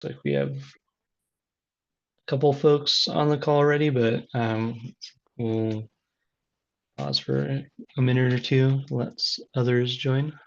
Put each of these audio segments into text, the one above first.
like we have a couple folks on the call already, but we'll pause for a minute or two, let others join.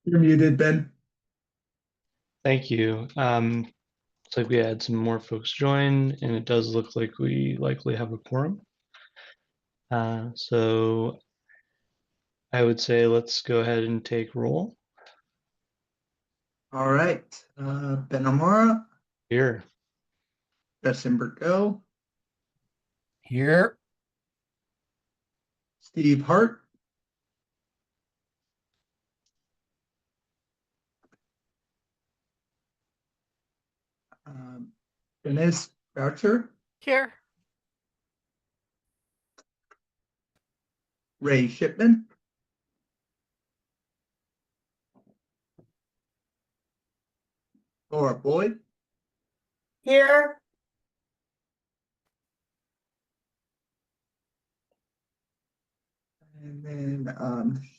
You're muted, Ben. Thank you. Looks like we had some more folks join, and it does look like we likely have a quorum. So I would say let's go ahead and take roll. All right. Ben Amora, Here. Justin Burko, Here. Steve Hart, Dennis Boucher, Here. Ray Shipman, Laura Boyd, Here. and then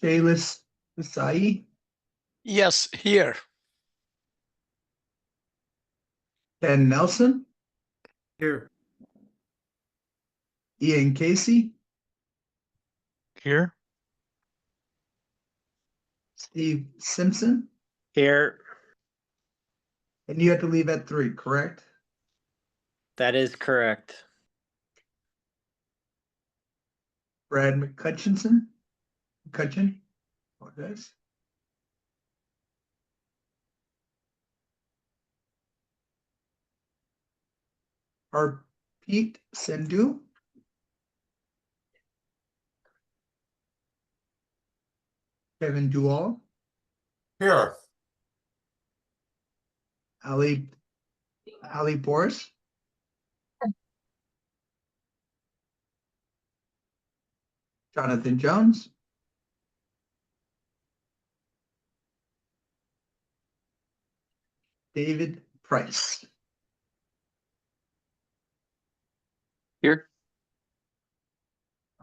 Shaylis Desai, Yes, here. Ken Nelson, Here. Ian Casey, Here. Steve Simpson, Here. and you had to leave at 3, correct? That is correct. Brad McCutcheon, apologize. Pete Sendhu, Kevin Duall, Here. Ali Boris, Jonathan Jones, David Price. Here.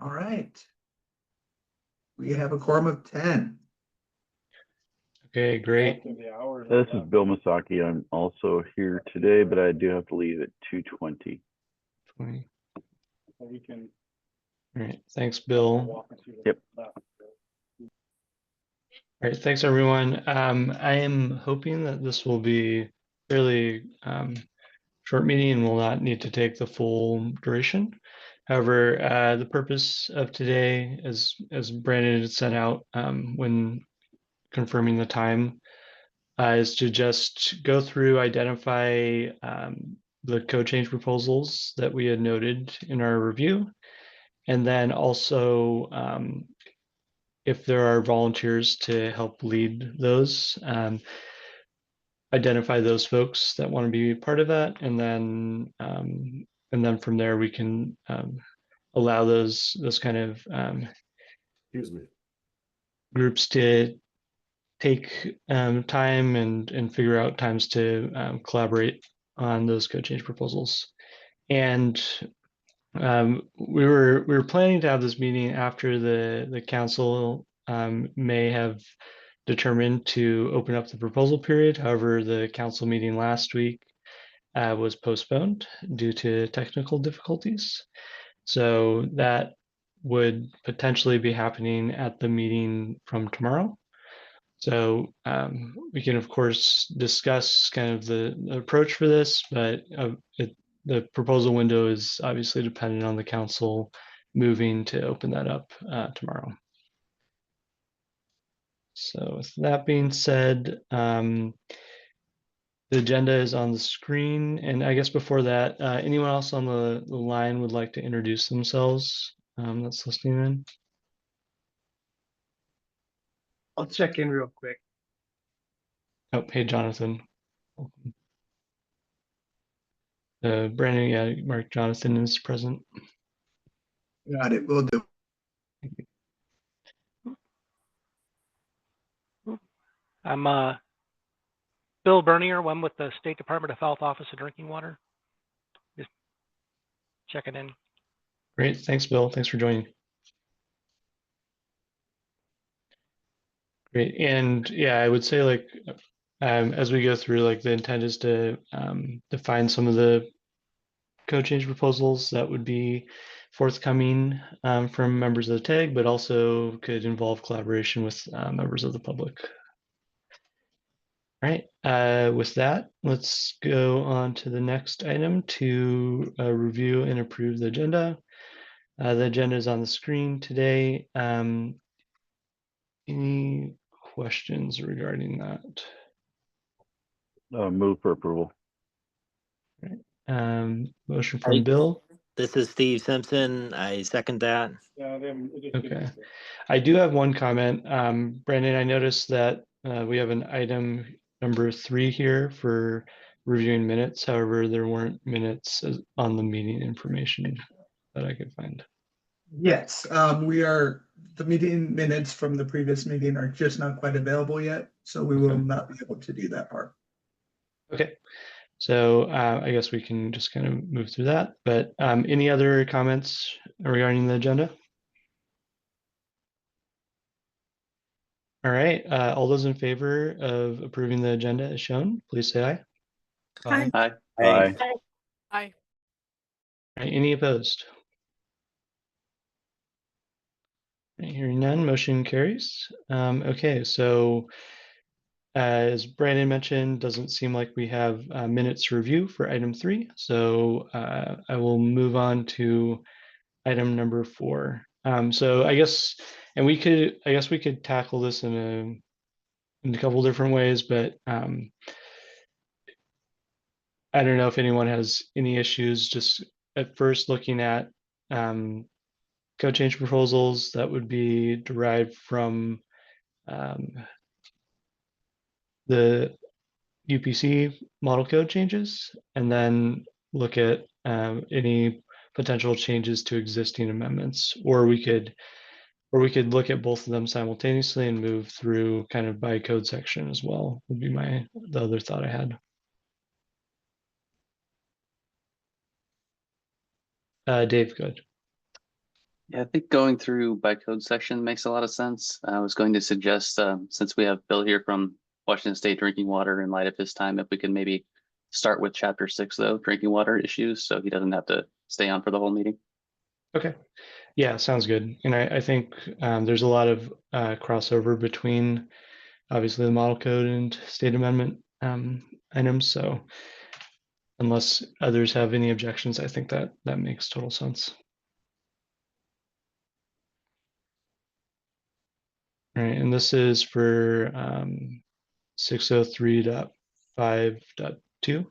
All right. We have a quorum of 10. Okay, great. This is Bill Masaki. I'm also here today, but I do have to leave at 2:20. 20. We can. All right, thanks, Bill. Yep. All right, thanks everyone. I am hoping that this will be fairly short meeting and will not need to take the full duration. However, the purpose of today, as Brandon had sent out when confirming the time, is to just go through, identify the code change proposals that we had noted in our review, and then also if there are volunteers to help lead those, identify those folks that want to be part of that, and then from there we can allow those kind of Excuse me. groups to take time and figure out times to collaborate on those code change proposals. And we were planning to have this meeting after the council may have determined to open up the proposal period. However, the council meeting last week was postponed due to technical difficulties. So that would potentially be happening at the meeting from tomorrow. So we can, of course, discuss kind of the approach for this, but the proposal window is obviously dependent on the council moving to open that up tomorrow. So with that being said, the agenda is on the screen. And I guess before that, anyone else on the line would like to introduce themselves that's listening in? I'll check in real quick. Oh, hey, Jonathan. Brandon, yeah, Mark Jonathan is present. Got it. Will do. I'm Bill Bernier. I'm with the State Department of Health Office of Drinking Water. Just checking in. Great, thanks, Bill. Thanks for joining. Great, and yeah, I would say like as we go through, like the intent is to define some of the code change proposals that would be forthcoming from members of the TAG, but also could involve collaboration with members of the public. All right, with that, let's go on to the next item to review and approve the agenda. The agenda is on the screen today. Any questions regarding that? Move for approval. Motion from Bill. This is Steve Simpson. I second that. Okay. I do have one comment. Brandon, I noticed that we have an item number 3 here for reviewing minutes. However, there weren't minutes on the meeting information that I could find. Yes, the meeting minutes from the previous meeting are just not quite available yet, so we will not be able to do that part. Okay. So I guess we can just kind of move through that. But any other comments regarding the agenda? All right. All those in favor of approving the agenda as shown, please say aye. Aye. Aye. Aye. Aye. All right, any opposed? All right, hearing none, motion carries. Okay, so as Brandon mentioned, doesn't seem like we have minutes to review for item 3. So I will move on to item number 4. So I guess we could tackle this in a couple different ways, but I don't know if anyone has any issues just at first looking at code change proposals that would be derived from the UPC model code changes, and then look at any potential changes to existing amendments, or we could look at both of them simultaneously and move through kind of by code section as well, would be the other thought I had. Dave, good. Yeah, I think going through by code section makes a lot of sense. I was going to suggest, since we have Bill here from Washington State Drinking Water, in light of his time, if we could maybe start with chapter 6, though, drinking water issues, so he doesn't have to stay on for the whole meeting. Okay. Yeah, sounds good. And I think there's a lot of crossover between obviously the model code and state amendment items. So unless others have any objections, I think that makes total sense. All right, and this is for 603.5.2.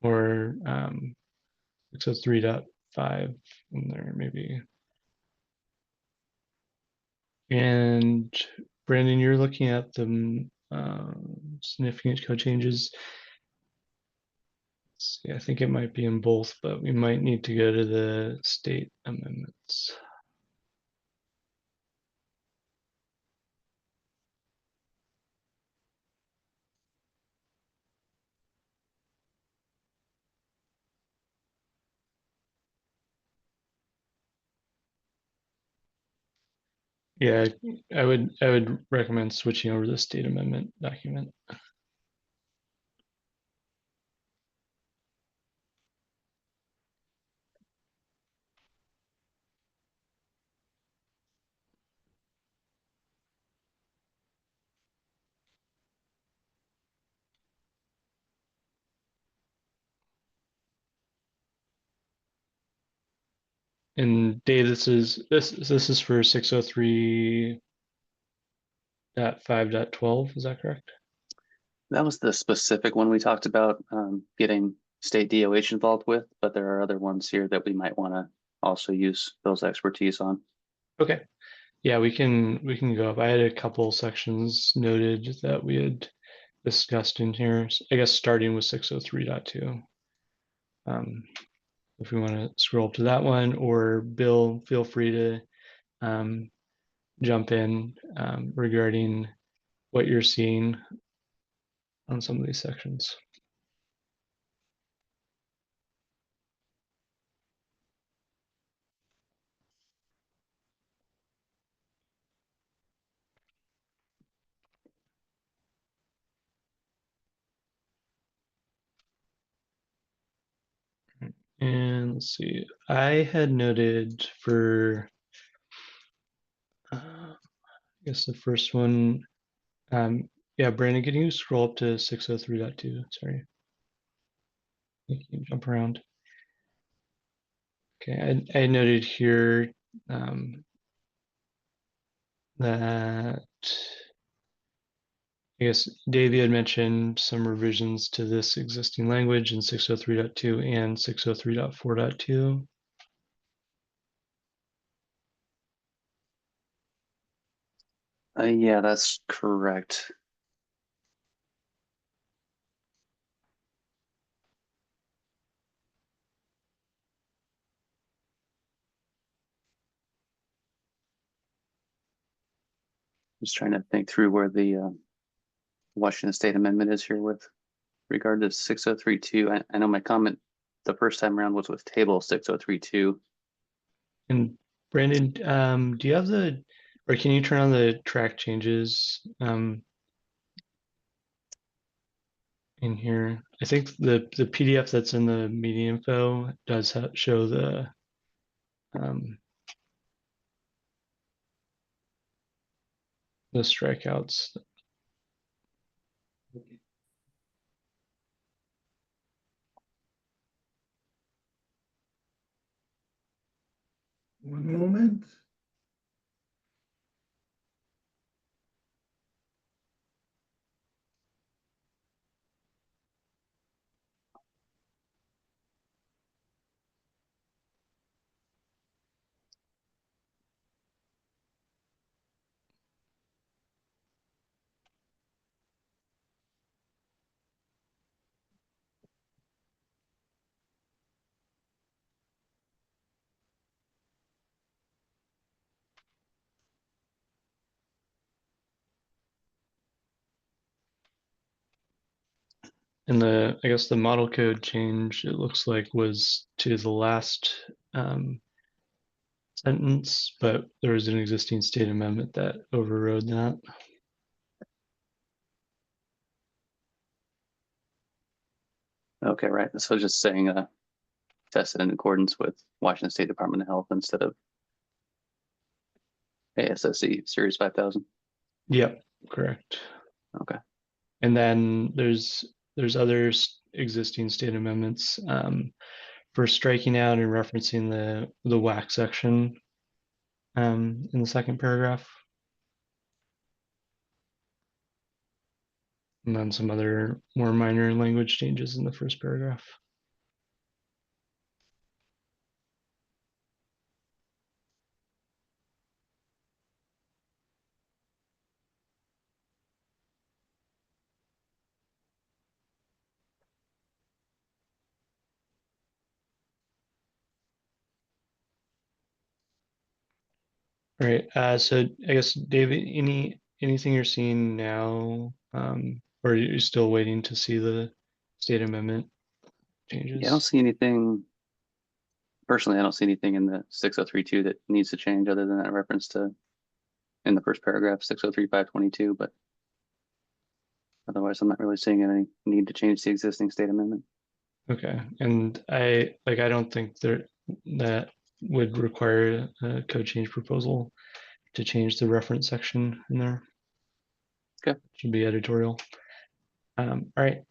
Or 603.5 in there maybe. And Brandon, you're looking at the significant code changes. See, I think it might be in both, but we might need to go to the state amendments. Yeah, I would recommend switching over to the state amendment document. And Dave, this is for 603.5.12, is that correct? That was the specific one we talked about getting state DOH involved with, but there are other ones here that we might want to also use Bill's expertise on. Okay. Yeah, we can go up. I had a couple sections noted that we had discussed in here. I guess starting with 603.2. If we want to scroll up to that one, or Bill, feel free to jump in regarding what you're seeing on some of these sections. And let's see, I had noted for, I guess the first one, yeah, Brandon, can you scroll up to 603.2? Sorry. You can jump around. Okay, I noted here that I guess Dave had mentioned some revisions to this existing language in 603.2 and 603.4.2. Yeah, that's correct. Just trying to think through where the Washington State Amendment is here with regard to 6032. I know my comment the first time around was with table 6032. And Brandon, do you have or can you turn on the track changes in here? I think the PDF that's in the meeting info does show the strikeouts. One moment. And I guess the model code change, it looks like, was to the last sentence, but there was an existing state amendment that overrode that. Okay, right. So just saying tested in accordance with Washington State Department of Health instead of ASSE Series 5000. Yep, correct. Okay. And then there's other existing state amendments for striking out and referencing the WAC section in the second paragraph. And then some other more minor language changes in the first paragraph. All right. So I guess, David, anything you're seeing now, or are you still waiting to see the state amendment changes? Yeah, I don't see anything. Personally, I don't see anything in the 6032 that needs to change other than that reference to in the first paragraph, 603.522, but otherwise I'm not really seeing any need to change the existing state amendment. Okay, and I don't think that would require a code change proposal to change the reference section in there. Okay. Should be editorial. All right.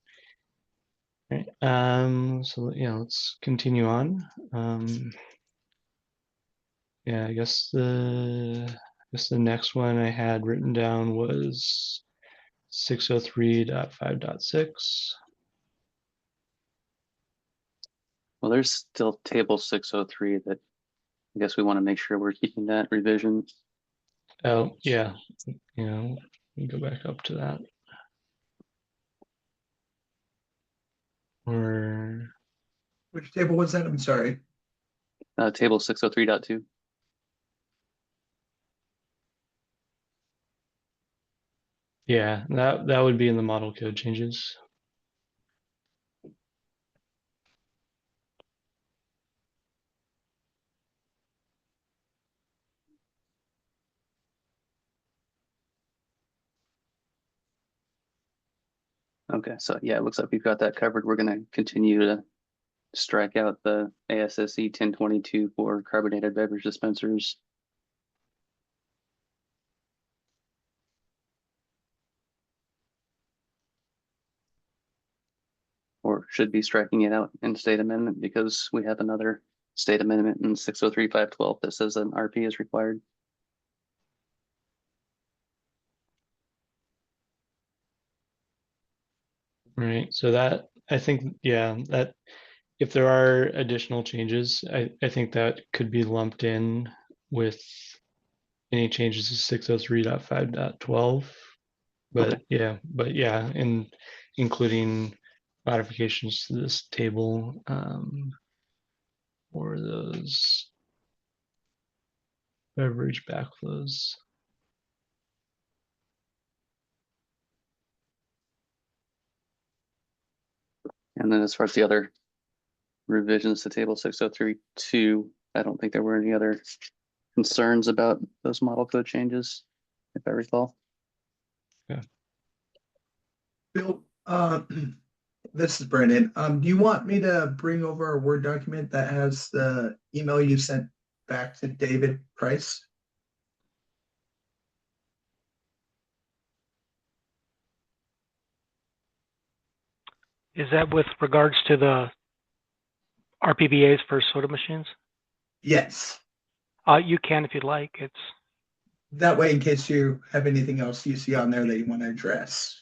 All right. So yeah, let's continue on. Yeah, I guess the next one I had written down was 603.5.6. Well, there's still table 603 that I guess we want to make sure we're keeping that revision. Oh, yeah. Let me go back up to that. Or Which table was that? I'm sorry. Table 603.2. yeah, that would be in the model code changes. Okay, so yeah, it looks like we've got that covered. We're going to continue to strike out the ASSE 1022 for carbonated beverage dispensers. Or should be striking it out in state amendment because we have another state amendment in 603.512 that says an RP is required. Right. So that, I think, yeah, that if there are additional changes, I think that could be lumped in with any changes to 603.5.12. But Okay. yeah, including modifications to this table for those beverage backflows. And then as far as the other revisions to table 603.2, I don't think there were any other concerns about those model code changes, if I recall. Bill, this is Brennan. Do you want me to bring over a Word document that has the email you sent back to David Price? Is that with regards to the RPBAs for soda machines? Yes. You can if you'd like. It's That way, in case you have anything else you see on there that you want to address.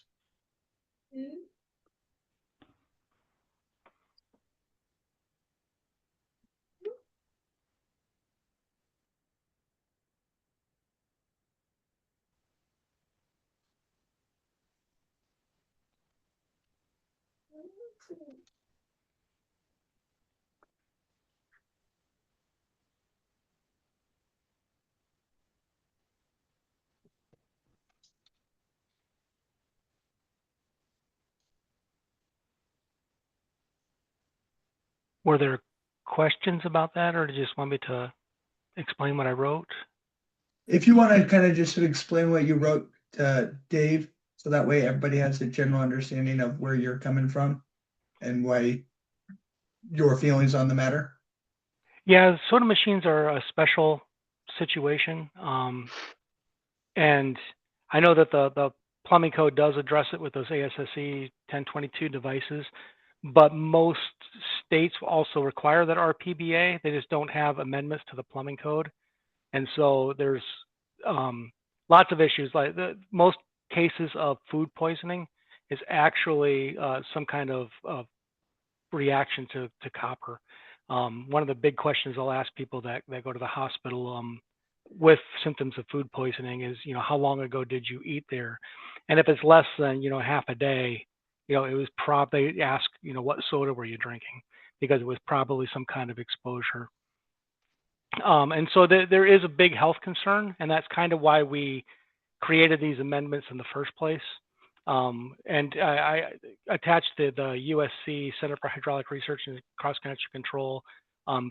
Were there questions about that, or do you just want me to explain what I wrote? If you want to kind of just explain what you wrote to Dave, so that way everybody has a general understanding of where you're coming from and why your feelings on the matter. Yeah, soda machines are a special situation. And I know that the plumbing code does address it with those ASSE 1022 devices, but most states also require that RPBA. They just don't have amendments to the plumbing code. And so there's lots of issues. Like most cases of food poisoning is actually some kind of reaction to copper. One of the big questions I'll ask people that go to the hospital with symptoms of food poisoning is, how long ago did you eat there? And if it's less than, half a day, it was probably ask, what soda were you drinking? Because it was probably some kind of exposure. And so there is a big health concern, and that's kind of why we created these amendments in the first place. And I attached the USC Center for Hydraulic Research and Cross-Connection Control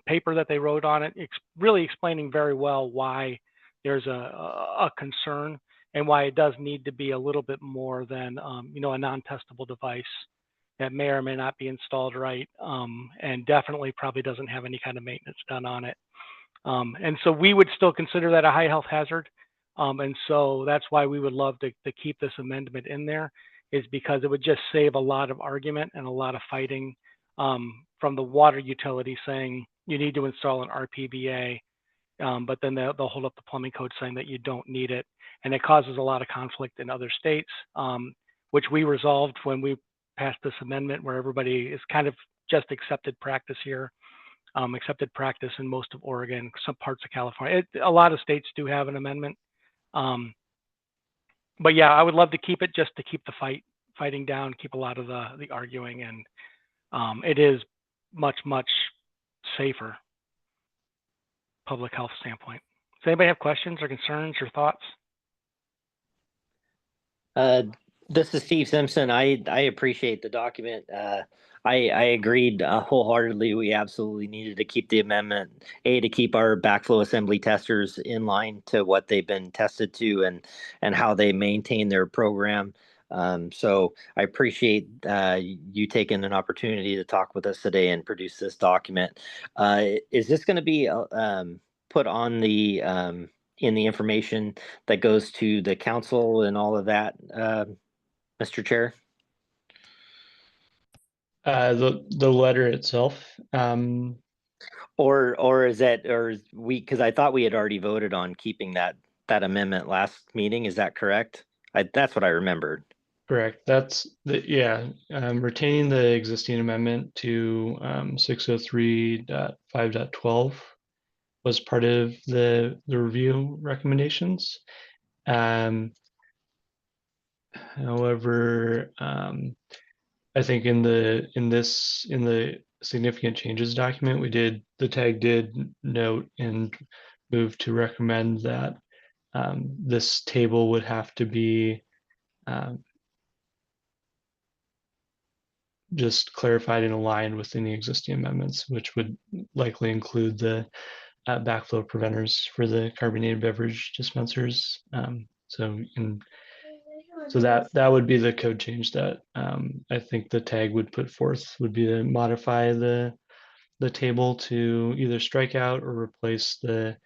paper that they wrote on it, really explaining very well why there's a concern, and why it does need to be a little bit more than you know, a non-testable device that may or may not be installed right, and definitely probably doesn't have any kind of maintenance done on it. And so we would still consider that a high health hazard. And so that's why we would love to keep this amendment in there, is because it would just save a lot of argument and a lot of fighting from the water utility saying you need to install an RPBA, but then they'll hold up the plumbing code saying that you don't need it. And it causes a lot of conflict in other states, which we resolved when we passed this amendment, where everybody is kind of just accepted practice here. Accepted practice in most of Oregon, some parts of California. A lot of states do have an amendment. But yeah, I would love to keep it just to keep the fighting down, keep a lot of the arguing, and it is much safer public health standpoint. Does anybody have questions or concerns or thoughts? This is Steve Simpson. I appreciate the document. I agreed wholeheartedly. We absolutely needed to keep the amendment, to keep our backflow assembly testers in line to what they've been tested to and how they maintain their program. So I appreciate you taking an opportunity to talk with us today and produce this document. Is this going to be put on the in the information that goes to the council and all of that, Mr. Chair? The letter itself. Or is that, or is we, because I thought we had already voted on keeping that amendment last meeting. Is that correct? That's what I remembered. Correct. That's retaining the existing amendment to 603.5.12 was part of the review recommendations. However, I think in the significant changes document, the tag did note and move to recommend that this table would have to be just clarified and aligned with any existing amendments, which would likely include the backflow preventers for the carbonated beverage dispensers. So that would be the code change that I think the tag would put forth, would be to modify the table to either strike out or replace the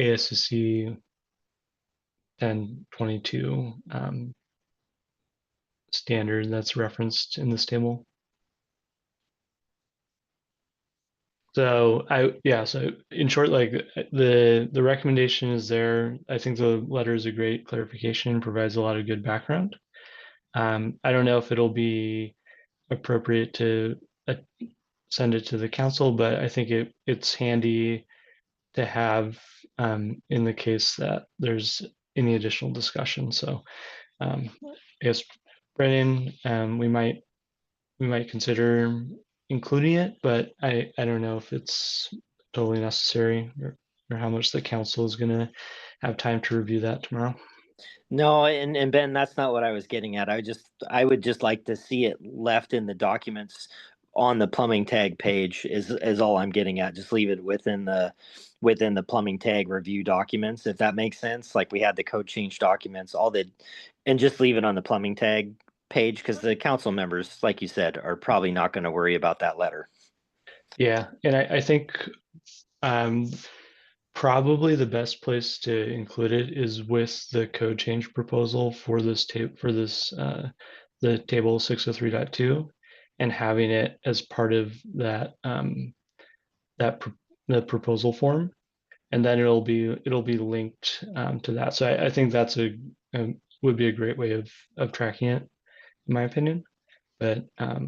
ASCC 1022 standard that's referenced in this table. So so in short, like the recommendation is there. I think the letter is a great clarification, provides a lot of good background. I don't know if it'll be appropriate to send it to the council, but I think it's handy to have in the case that there's any additional discussion. So I guess, Brennan, we might consider including it, but I don't know if it's totally necessary or how much the council is going to have time to review that tomorrow. No, and Ben, that's not what I was getting at. I would just like to see it left in the documents on the plumbing tag page is all I'm getting at. Just leave it within the plumbing tag review documents, if that makes sense. Like we had the code change documents, and just leave it on the plumbing tag page, because the council members, like you said, are probably not going to worry about that letter. Yeah, and I think probably the best place to include it is with the code change proposal for this the table 603.2, and having it as part of that the proposal form, and then it'll be linked to that. So I think that's would be a great way of tracking it, in my opinion. But I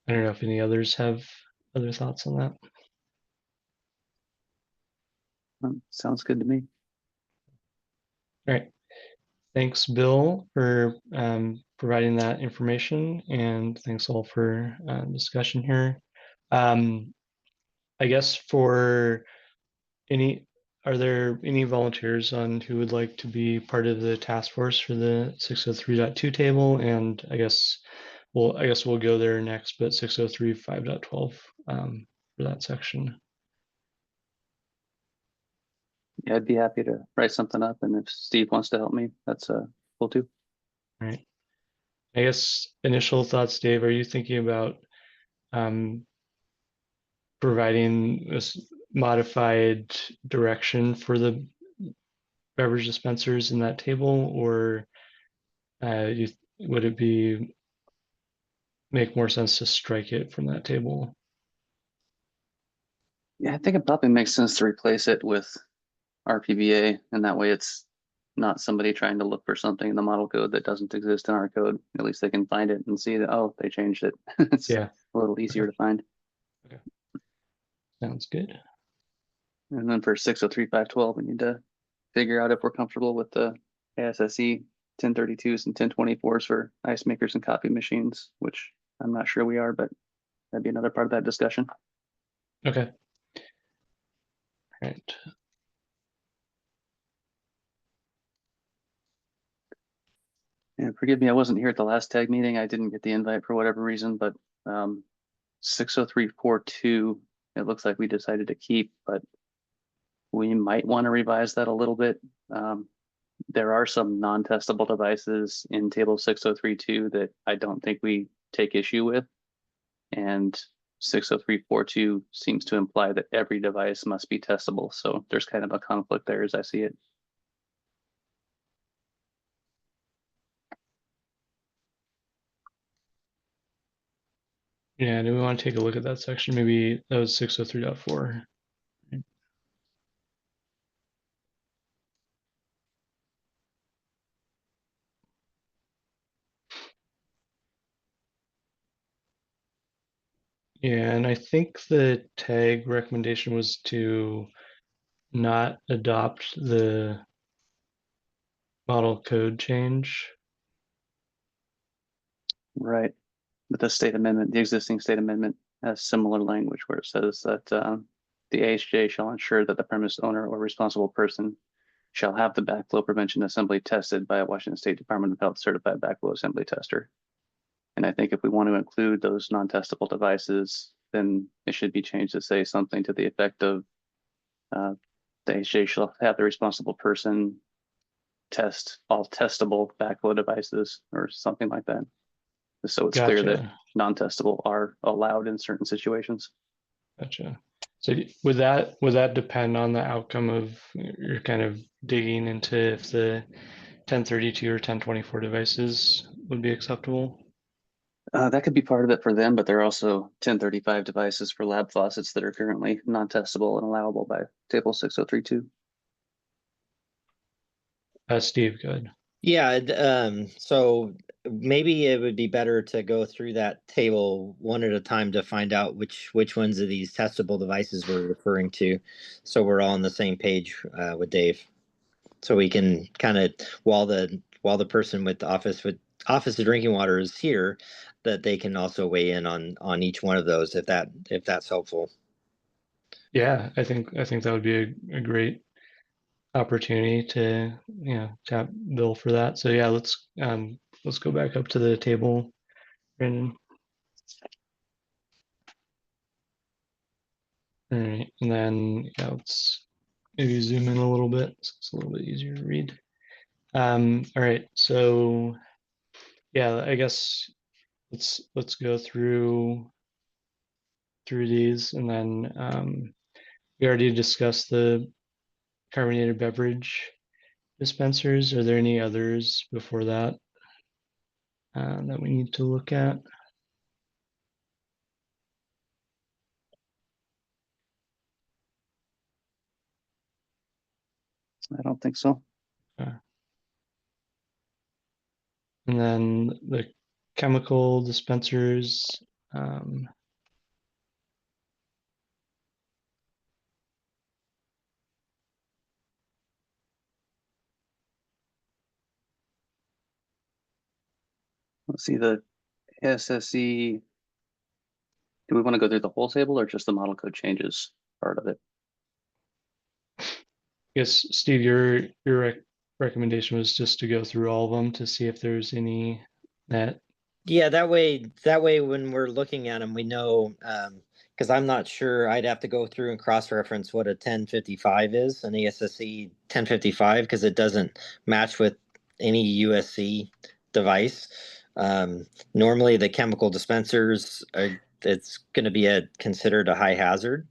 don't know if any others have other thoughts on that. Sounds good to me. All right. Thanks, Bill, for providing that information, and thanks all for discussion here. I guess are there any volunteers on who would like to be part of the task force for the 603.2 table? And I guess we'll go there next, but 603.5.12 for that section. Yeah, I'd be happy to write something up, and if Steve wants to help me, that's cool too. All right. I guess initial thoughts, Dave, are you thinking about providing this modified direction for the beverage dispensers in that table, or would it make more sense to strike it from that table? Yeah, I think it probably makes sense to replace it with RPBA, and that way it's not somebody trying to look for something in the model code that doesn't exist in our code. At least they can find it and see that, oh, they changed it. It's Yeah, a little easier to find. sounds good. And then for 603.512, we need to figure out if we're comfortable with the ASSE 1032s and 1024s for ice makers and copy machines, which I'm not sure we are, but that'd be another part of that discussion. Okay. All right. And forgive me, I wasn't here at the last tag meeting. I didn't get the invite for whatever reason, but 60342, it looks like we decided to keep, but we might want to revise that a little bit. There are some non-testable devices in table 6032 that I don't think we take issue with. And 60342 seems to imply that every device must be testable. So there's kind of a conflict there as I see it. Yeah, do we want to take a look at that section? Maybe that was 603.4. Yeah, and I think the tag recommendation was to not adopt the model code change. Right. But the state amendment, the existing state amendment has similar language where it says that the AHJ shall ensure that the premise owner or responsible person shall have the backflow prevention assembly tested by a Washington State Department of Health certified backflow assembly tester. And I think if we want to include those non-testable devices, then it should be changed to say something to the effect of the AHJ shall have the responsible person test all testable backflow devices or something like that. So it's clear that Gotcha. non-testable are allowed in certain situations. Gotcha. So would that depend on the outcome of you're kind of digging into if the 1032 or 1024 devices would be acceptable? That could be part of it for them, but there are also 1035 devices for lab faucets that are currently non-testable and allowable by table 6032. Steve, good. Yeah, so maybe it would be better to go through that table one at a time to find out which ones of these testable devices we're referring to, so we're all on the same page with Dave. So we can kind of, while the person with the Office of Drinking Water is here, that they can also weigh in on each one of those if that's helpful. Yeah, I think that would be a great opportunity to tap Bill for that. So yeah, let's go back up to the table, Brandon. All right, and then let's maybe zoom in a little bit so it's a little bit easier to read. All right, so yeah, I guess let's go through these, and then we already discussed the carbonated beverage dispensers. Are there any others before that that we need to look at? I don't think so. And then the chemical dispensers. Let's see the SSE. Do we want to go through the whole table or just the model code changes part of it? I guess Steve, your recommendation was just to go through all of them to see if there's any that. Yeah, that way when we're looking at them, we know, because I'm not sure. I'd have to go through and cross-reference what a 1055 is, an ASSE 1055, because it doesn't match with any USC device. Normally, the chemical dispensers it's going to be considered a high hazard.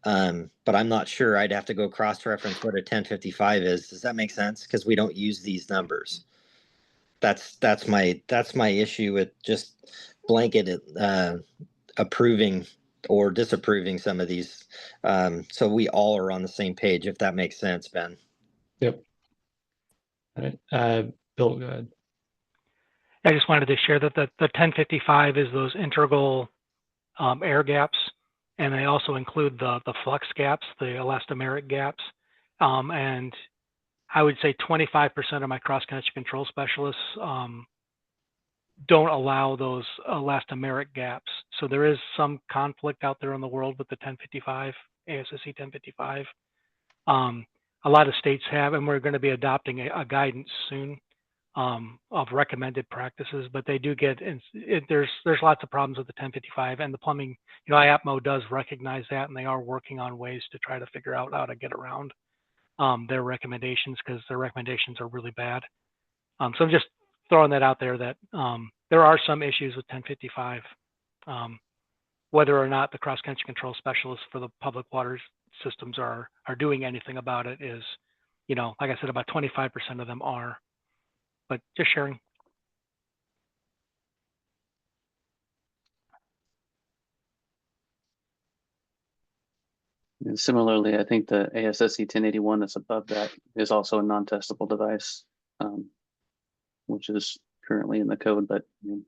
But I'm not sure. I'd have to go cross-reference what a 1055 is. Does that make sense? Because we don't use these numbers. That's my issue with just blanket approving or disapproving some of these. So we all are on the same page, if that makes sense, Ben. Yep. All right. Bill, go ahead. I just wanted to share that the 1055 is those integral air gaps, and they also include the flux gaps, the elastomeric gaps. And I would say 25% of my cross-connection control specialists don't allow those elastomeric gaps. So there is some conflict out there in the world with the 1055, ASSE 1055. A lot of states have, and we're going to be adopting a guidance soon of recommended practices, but they do get, there's lots of problems with the 1055 and the plumbing. You know, IAPMO does recognize that, and they are working on ways to try to figure out how to get around their recommendations, because their recommendations are really bad. So I'm just throwing that out there, that there are some issues with 1055. Whether or not the cross-country control specialists for the public water systems are doing anything about it is, you know, like I said, about 25% of them are. But just sharing. And similarly, I think the ASSE 1081 that's above that is also a non-testable device, which is currently in the code. But I mean,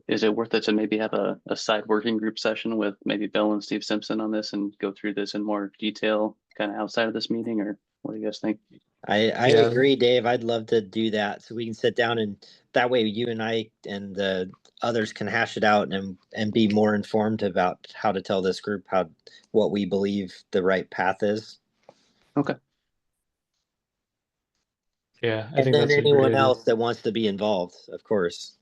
is it worth it to maybe have a side working group session with maybe Bill and Steve Simpson on this and go through this in more detail, kind of outside of this meeting, or what do you guys think? I agree, Dave. I'd love to do that, so we can sit down, and that way you and I and the others can hash it out and be more informed about how to tell this group what we believe the right path is. Okay. Yeah, I And think then that's anyone else that wants to be involved, of course.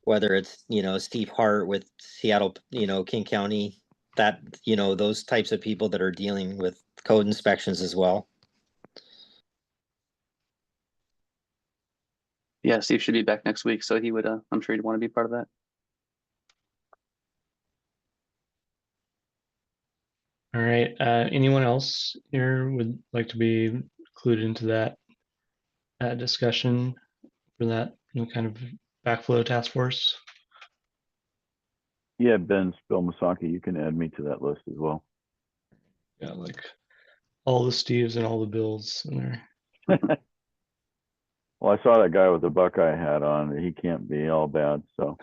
Whether it's, you know, Steve Hart with Seattle, you know, King County, that, you know, those types of people that are dealing with code inspections as well. Yeah, Steve should be back next week, so he would, I'm sure he'd want to be part of that. All right. Anyone else here would like to be included into that discussion for that, you know, kind of backflow task force? Yeah, Ben, Bill Masaki, you can add me to that list as well. Yeah, like all the Steves and all the Bills in there. Well, I saw that guy with the Buckeye hat on. He can't be all bad, so.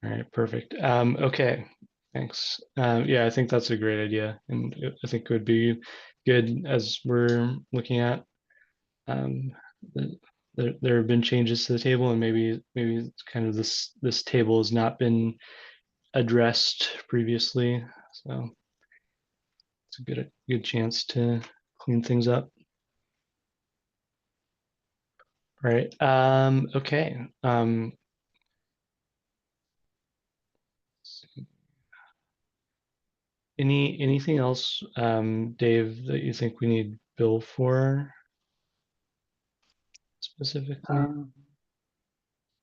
All right, perfect. Okay, thanks. Yeah, I think that's a great idea, and I think it would be good as we're looking at. There have been changes to the table, and maybe kind of this table has not been addressed previously, so it's a good chance to clean things up. All right. Okay. Anything else, Dave, that you think we need Bill for specifically?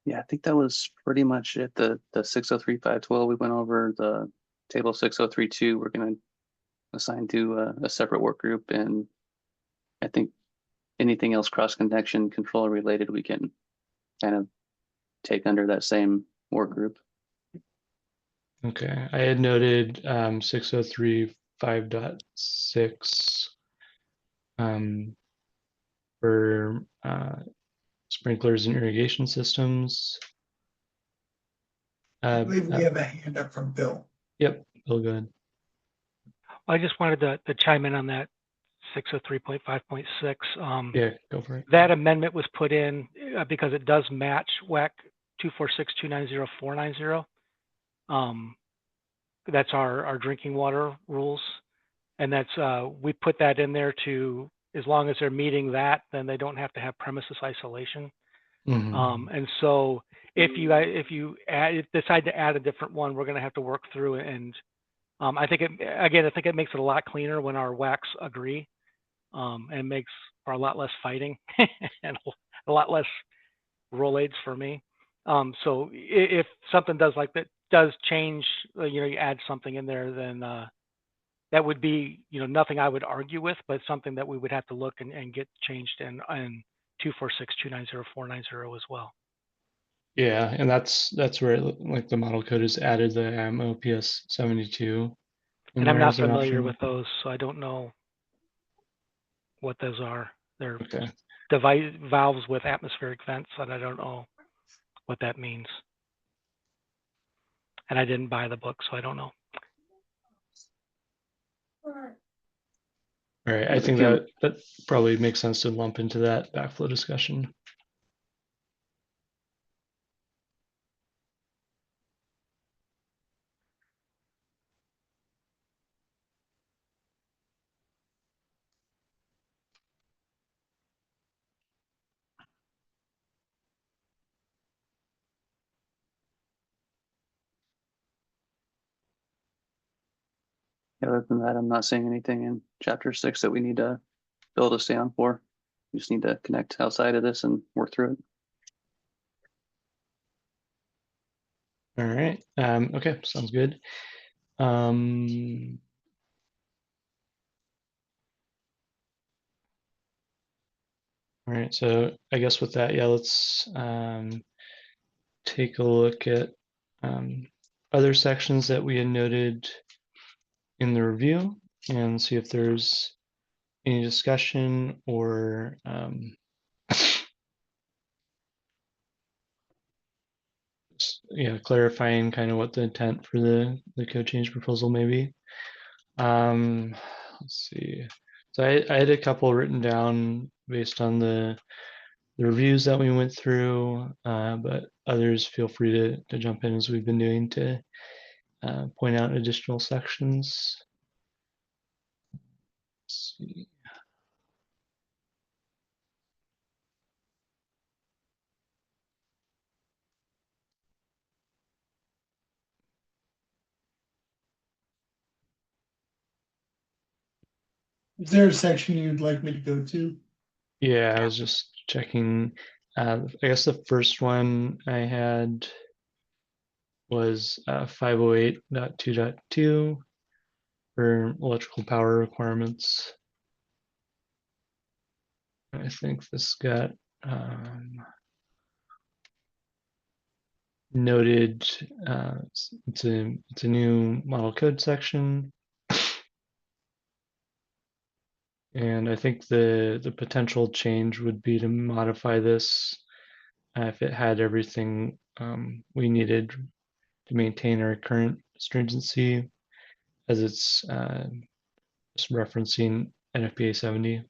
Yeah, I think that was pretty much it. The 603.512 we went over, the table 603.2 we're going to assign to a separate work group, and I think anything else cross connection control related we can kind of take under that same work group. Okay, I had noted 603.5.6 for sprinklers and irrigation systems. I believe we have a hand up from Bill. Yep, Bill, go ahead. I just wanted to chime in on that 603.5.6. Yeah, go for it. That amendment was put in because it does match WAC 246.290.490. That's our drinking water rules, and that's we put that in there to as long as they're meeting that, then they don't have to have premises isolation. Mhm. And so if you decide to add a different one, we're going to have to work through it. And I think it makes it a lot cleaner when our WACs agree, and makes for a lot less fighting and a lot less roll aids for me. So if something does change, you add something in there, then that would be, nothing I would argue with, but something that we would have to look and get changed in 246-290-490 as well. Yeah, and that's where like the model code is added the OPS 72 in And I'm there not as an familiar option. with those, so I don't know what those are. They're Okay. device valves with atmospheric vents, and I don't know what that means. And I didn't buy the book, so I don't know. All right. I Yeah, think that probably makes sense to lump into that backflow discussion. Other than that, I'm not seeing anything in chapter 6 that we need to build a stay on for. We just need to connect outside of this and work through it. All right. Okay, sounds good. All right, so I guess with that, yeah, let's take a look at other sections that we had noted in the review and see if there's any discussion or clarifying kind of what the intent for the code change proposal may be. Let's see. So I had a couple written down based on the reviews that we went through, but others feel free to jump in as we've been doing to point out additional sections. Let's see. Is there a section you'd like me to go to? Yeah, I was just checking. I guess the first one I had was 508.2.2 for electrical power requirements. I think this got noted. It's a new model code section, and I think the potential change would be to modify this if it had everything we needed to maintain our current stringency, as it's just referencing NFPA 70.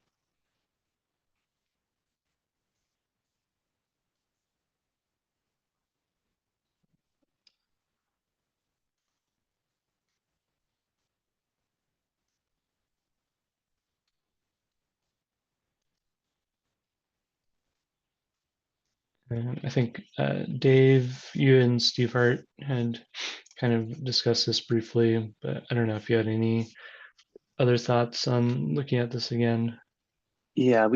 And I think Dave, you and Steve Hart had kind of discussed this briefly, but I don't know if you had any other thoughts on looking at this again. Yeah,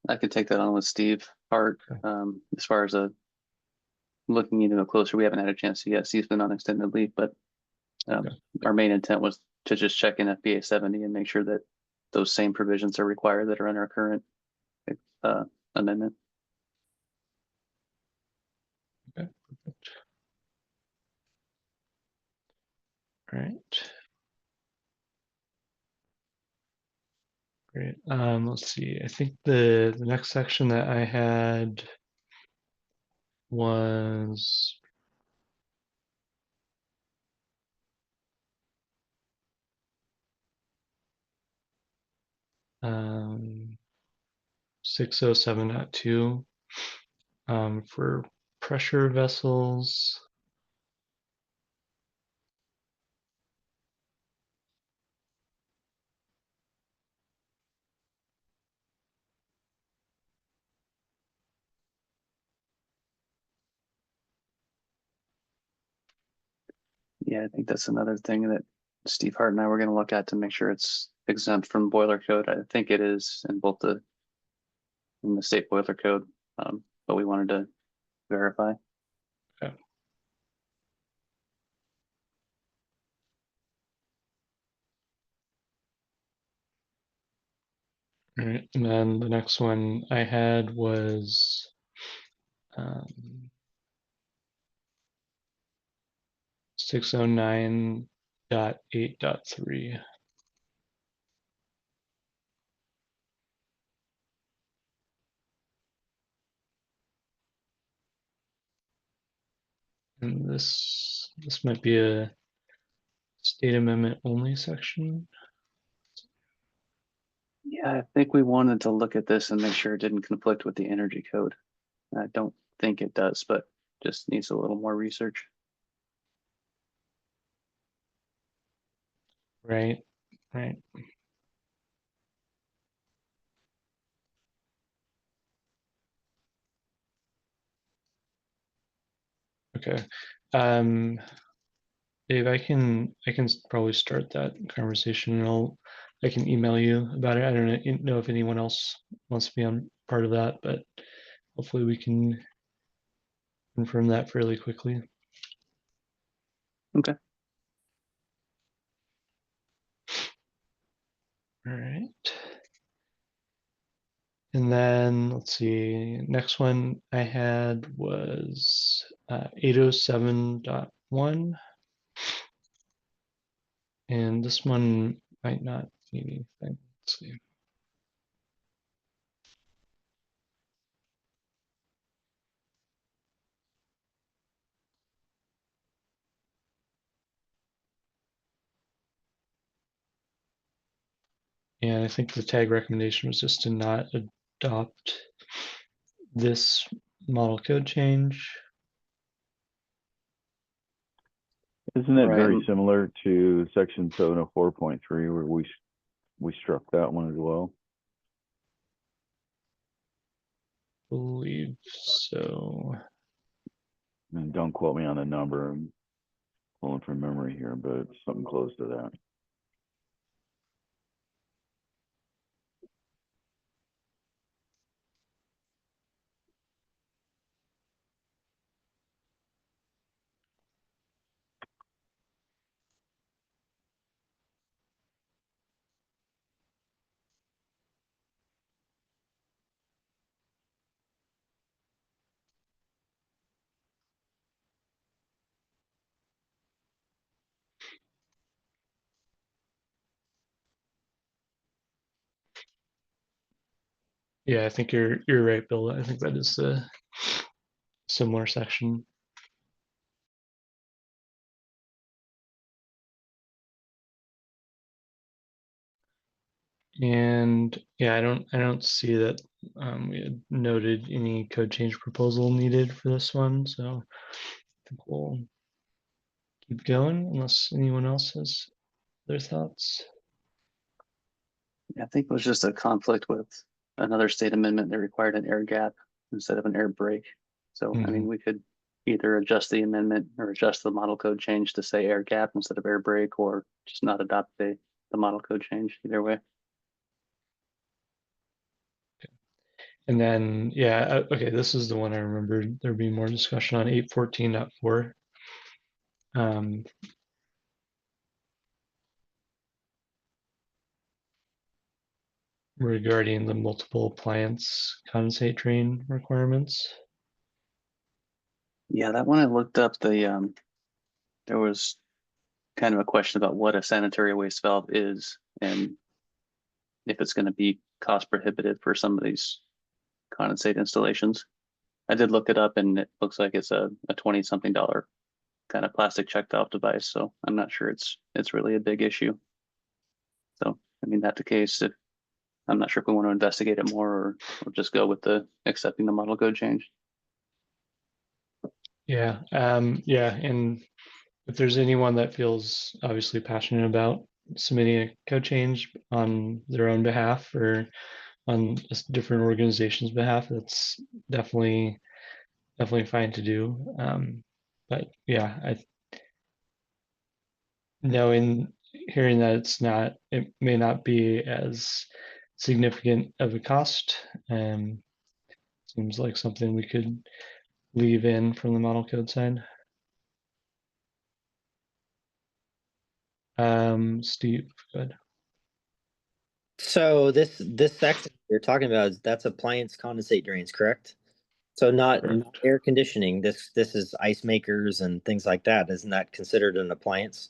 I could take that on with Steve Hart. Okay. As far as looking into it closer, we haven't had a chance to yet. Steve's been on extended leave, but Okay. our main intent was to just check in FBA 70 and make sure that those same provisions are required that are in our current amendment. Okay. Perfect. All right. Great. Let's see. I think the next section that I had was 607.2 for pressure vessels. Yeah, I think that's another thing that Steve Hart and I were going to look at to make sure it's exempt from boiler code. I think it is in both in the state boiler code, but we wanted to verify. Okay. All right, and then the next one I had was 609.8.3. And this might be a state amendment only section. Yeah, I think we wanted to look at this and make sure it didn't conflict with the energy code. I don't think it does, but just needs a little more research. Right, right. Okay. Dave, I can probably start that conversation, and I can email you about it. I don't know if anyone else wants to be on part of that, but hopefully we can confirm that fairly quickly. Okay. All right. And then let's see, next one I had was 807.1. And this one might not need anything. Let's see. And I think the tag recommendation was just to not adopt this model code change. Isn't it very Right. similar to section 704.3 where we struck that one as well? Believe so. And don't quote me on the number. I'm pulling from memory here, but it's something close to that. Yeah, I think you're right, Bill. I think that is a similar section. And yeah, I don't see that we had noted any code change proposal needed for this one, so I think we'll keep going unless anyone else has their thoughts. I think it was just a conflict with another state amendment that required an air gap instead of an air break. So, I mean, we could either adjust the amendment or adjust the model code change to say air gap instead of air break, or just not adopt the model code change either way. And then, yeah, okay, this is the one I remembered there'd be more discussion on 814.4. Regarding the multiple appliance condensate drain requirements. Yeah, that one I looked up. There was kind of a question about what a sanitary waste valve is and if it's going to be cost prohibitive for some of these condensate installations. I did look it up and it looks like it's a 20 something dollar kind of plastic check valve device. So I'm not sure it's really a big issue. So, I mean, that's the case. If I'm not sure if we want to investigate it more or just go with the accepting the model code change. Yeah, yeah, and if there's anyone that feels obviously passionate about submitting a code change on their own behalf or on a different organization's behalf, that's definitely fine to do. But yeah, knowing, hearing that it may not be as significant of a cost, seems like something we could leave in from the model code side. Steve, go ahead. So this section you're talking about that's appliance condensate drains, correct? So not air conditioning. This is ice makers and things like that. Isn't that considered an appliance?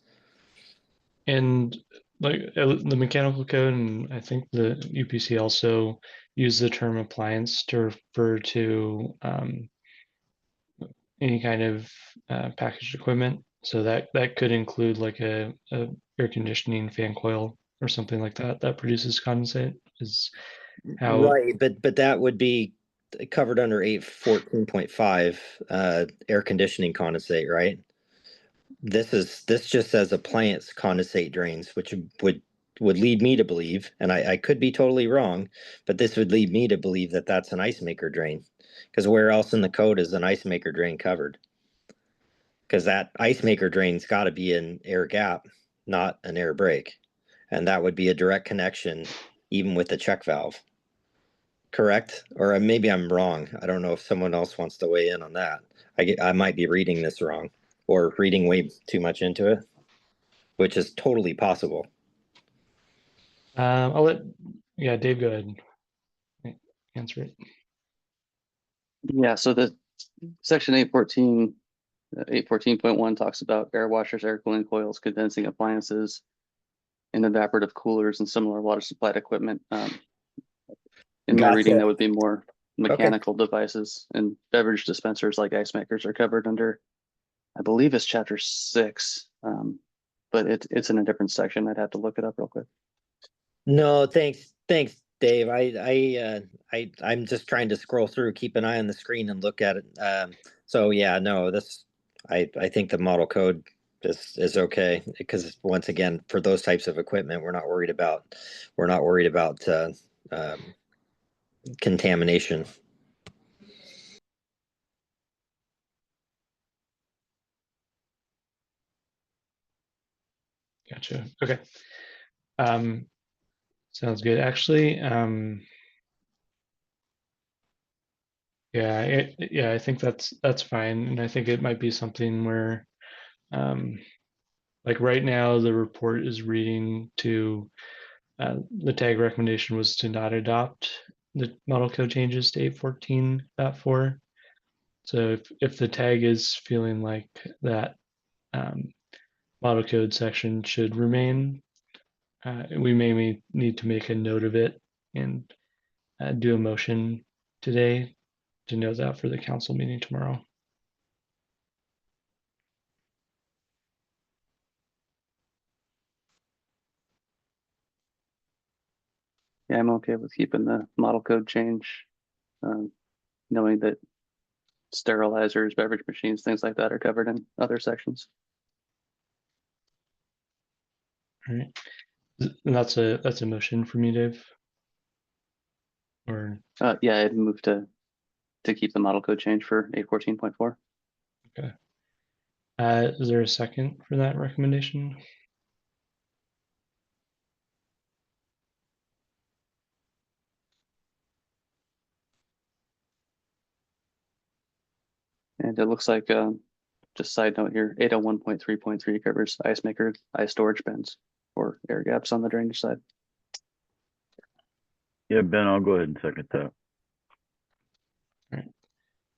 And like the mechanical code, and I think the UPC also use the term appliance to refer to any kind of packaged equipment. So that could include like a air conditioning fan coil or something like that that produces condensate. Is how Right, but that would be covered under 814.5 air conditioning condensate, right? This just says appliance condensate drains, which would lead me to believe, and I could be totally wrong, but this would lead me to believe that that's an ice maker drain, because where else in the code is an ice maker drain covered? Because that ice maker drain's got to be an air gap, not an air break, and that would be a direct connection, even with the check valve. Correct? Or maybe I'm wrong. I don't know if someone else wants to weigh in on that. I might be reading this wrong or reading way too much into it, which is totally possible. I'll let Dave go ahead and answer it. Yeah, so the section 814.1 talks about air washers, air cooling coils, condensing appliances, and evaporative coolers and similar water supplied equipment. In my reading, that would be more mechanical devices, and beverage dispensers like ice makers are covered under, I believe it's chapter 6, but it's in a different section. I'd have to look it up real quick. No, thanks, Dave. I'm just trying to scroll through, keep an eye on the screen, and look at it. So yeah, no, I think the model code is okay, because once again, for those types of equipment, we're not worried about contamination. Gotcha. Okay. Sounds good. Actually, I think that's fine, and I think it might be something where, like right now, the report is reading to the tag recommendation was to not adopt the model code changes to 814.4. So if the tag is feeling like that model code section should remain, we may need to make a note of it and do a motion today to note that for the council meeting tomorrow. Yeah, I'm okay with keeping the model code change, knowing that sterilizers, beverage machines, things like that are covered in other sections. All right. And that's a motion for me, Dave. Or Yeah, I'd move to keep the model code change for 814.4. okay. Is there a second for that recommendation? And it looks like, just side note here, 801.3.3 covers ice makers, ice storage bins, or air gaps on the drainage side. Yeah, Ben, I'll go ahead and second that. All right.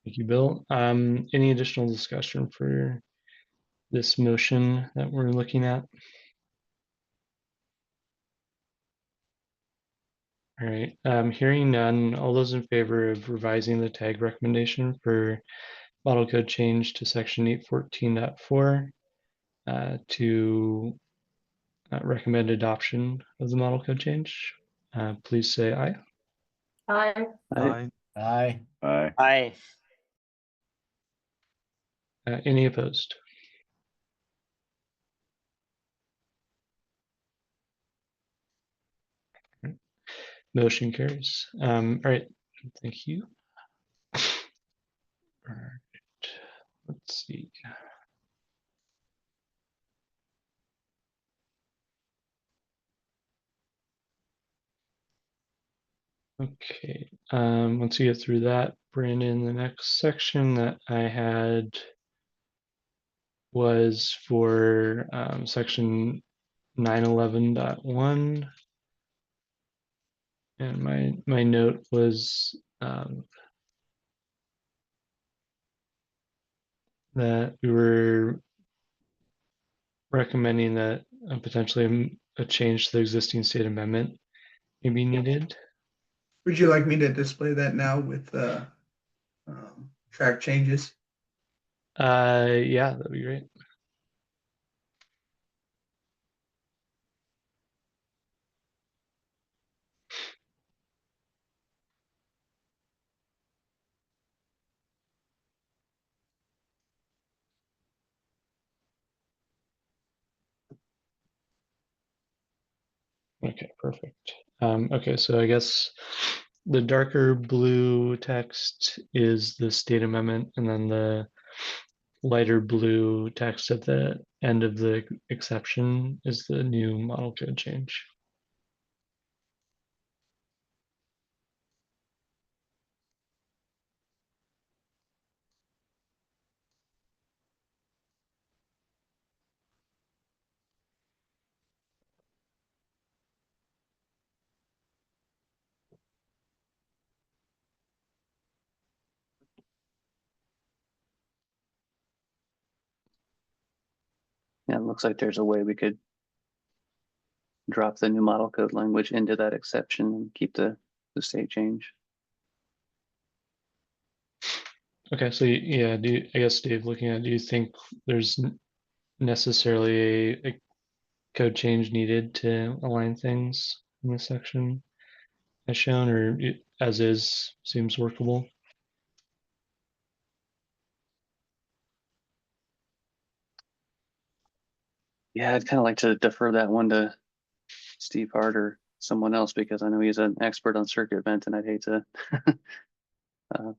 Thank you, Bill. Any additional discussion for this motion that we're looking at? All right. Hearing none, all those in favor of revising the tag recommendation for model code change to section 814.4 to recommend adoption of the model code change, please say aye. Aye. Aye. Aye. Aye. Aye. Any opposed? Motion carries. All right, thank you. All right, let's see. Okay, once you get through that, Brandon, the next section that I had was for section 911.1. And my note was that we were recommending that potentially a change to the existing state amendment may be needed. Would you like me to display that now with track changes? Yeah, that'd be great. Okay, perfect. Okay, so I guess the darker blue text is the state amendment, and then the lighter blue text at the end of the exception is the new model code change. Yeah, it looks like there's a way we could drop the new model code language into that exception and keep the state change. Okay, so yeah, I guess Dave, looking at, do you think there's necessarily a code change needed to align things in this section as shown, or as is seems workable? Yeah, I'd kind of like to defer that one to Steve Hart or someone else because I know he's an expert on circuit event and I'd hate to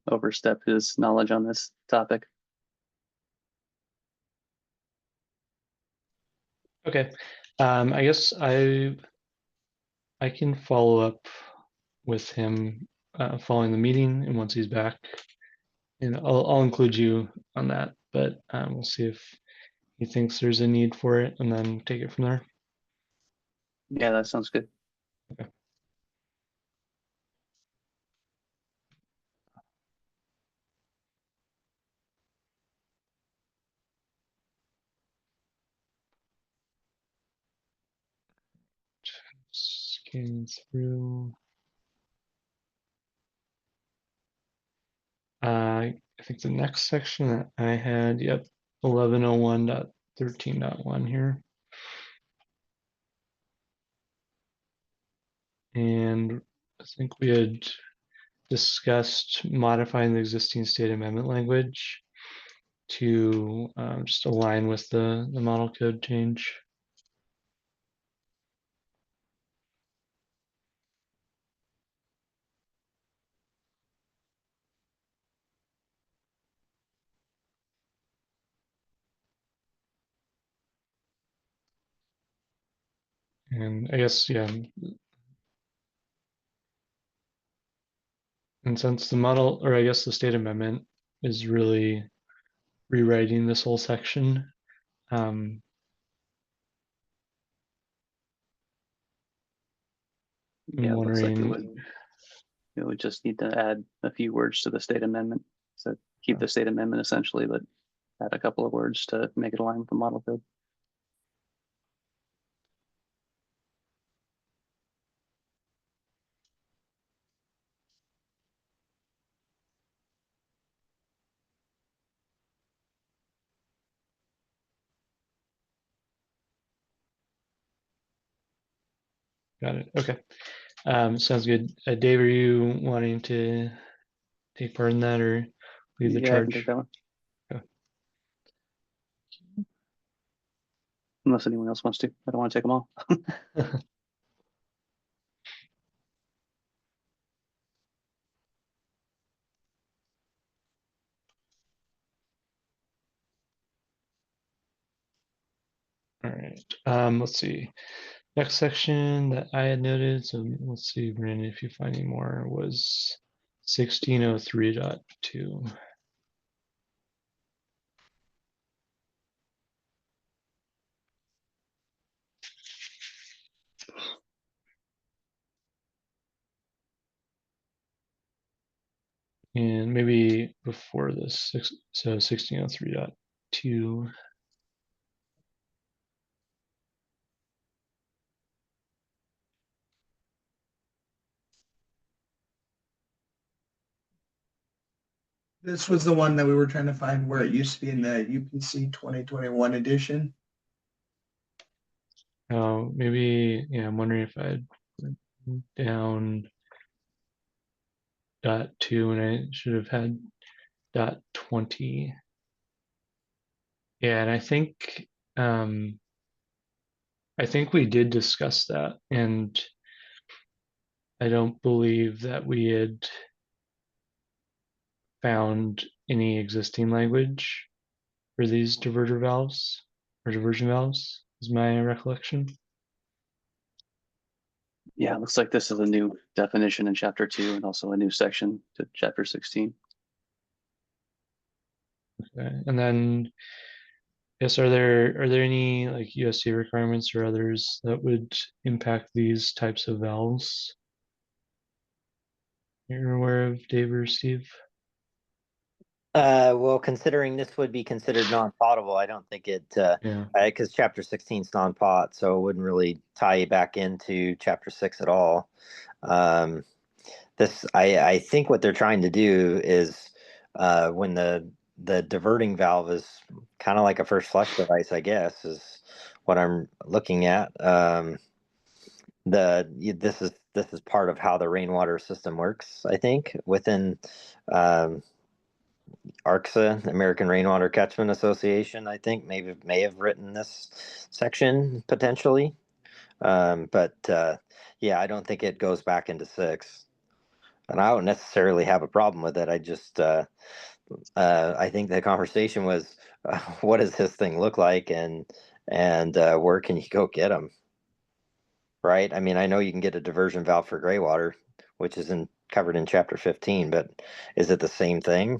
overstep his knowledge on this topic. Okay, I guess I can follow up with him following the meeting, and once he's back, and I'll include you on that. But we'll see if he thinks there's a need for it, and then take it from there. Yeah, that sounds good. Okay. Scanning through. I think the next section that I had, yep, 1101.13.1 here. And I think we had discussed modifying the existing state amendment language to just align with the model code change. And I guess, yeah, and since the model, or I guess the state amendment is really rewriting this whole section, I'm Yeah, it looks like wondering. it would just need to add a few words to the state amendment. So keep the state amendment essentially, but add a couple of words to make it align with the model code. Got it. Okay. Sounds good. Dave, are you wanting to take part in that or lead the Yeah, I can take charge? that one. Okay. Unless anyone else wants to. I don't want to take them all. All right. Let's see. Next section that I had noted, so let's see, Brandon, if you find any more, was 1603.2. And maybe before this, so 1603.2. This was the one that we were trying to find where it used to be in the UPC 2021 edition. Maybe, yeah, I'm wondering if I'd down .2 and I should have had .20. Yeah, and I think we did discuss that, and I don't believe that we had found any existing language for these diverter valves or diversion valves, is my recollection. Yeah, it looks like this is a new definition in chapter 2 and also a new section to chapter 16. Okay. And then, yes, are there any like USC requirements or others that would impact these types of valves? You're aware of, Dave or Steve? Well, considering this would be considered non-potable, I don't think it, Yeah. because chapter 16 is non-pot, so it wouldn't really tie you back into chapter 6 at all. I think what they're trying to do is, when the diverting valve is kind of like a first flush device, I guess, is what I'm looking at. This is part of how the rainwater system works, I think, within ARCSA, American Rainwater Catchment Association. I think may have written this section potentially, but yeah, I don't think it goes back into 6, and I don't necessarily have a problem with it. I just I think the conversation was, what does this thing look like, and where can you go get them? Right? I mean, I know you can get a diversion valve for gray water, which is covered in chapter 15, but is it the same thing?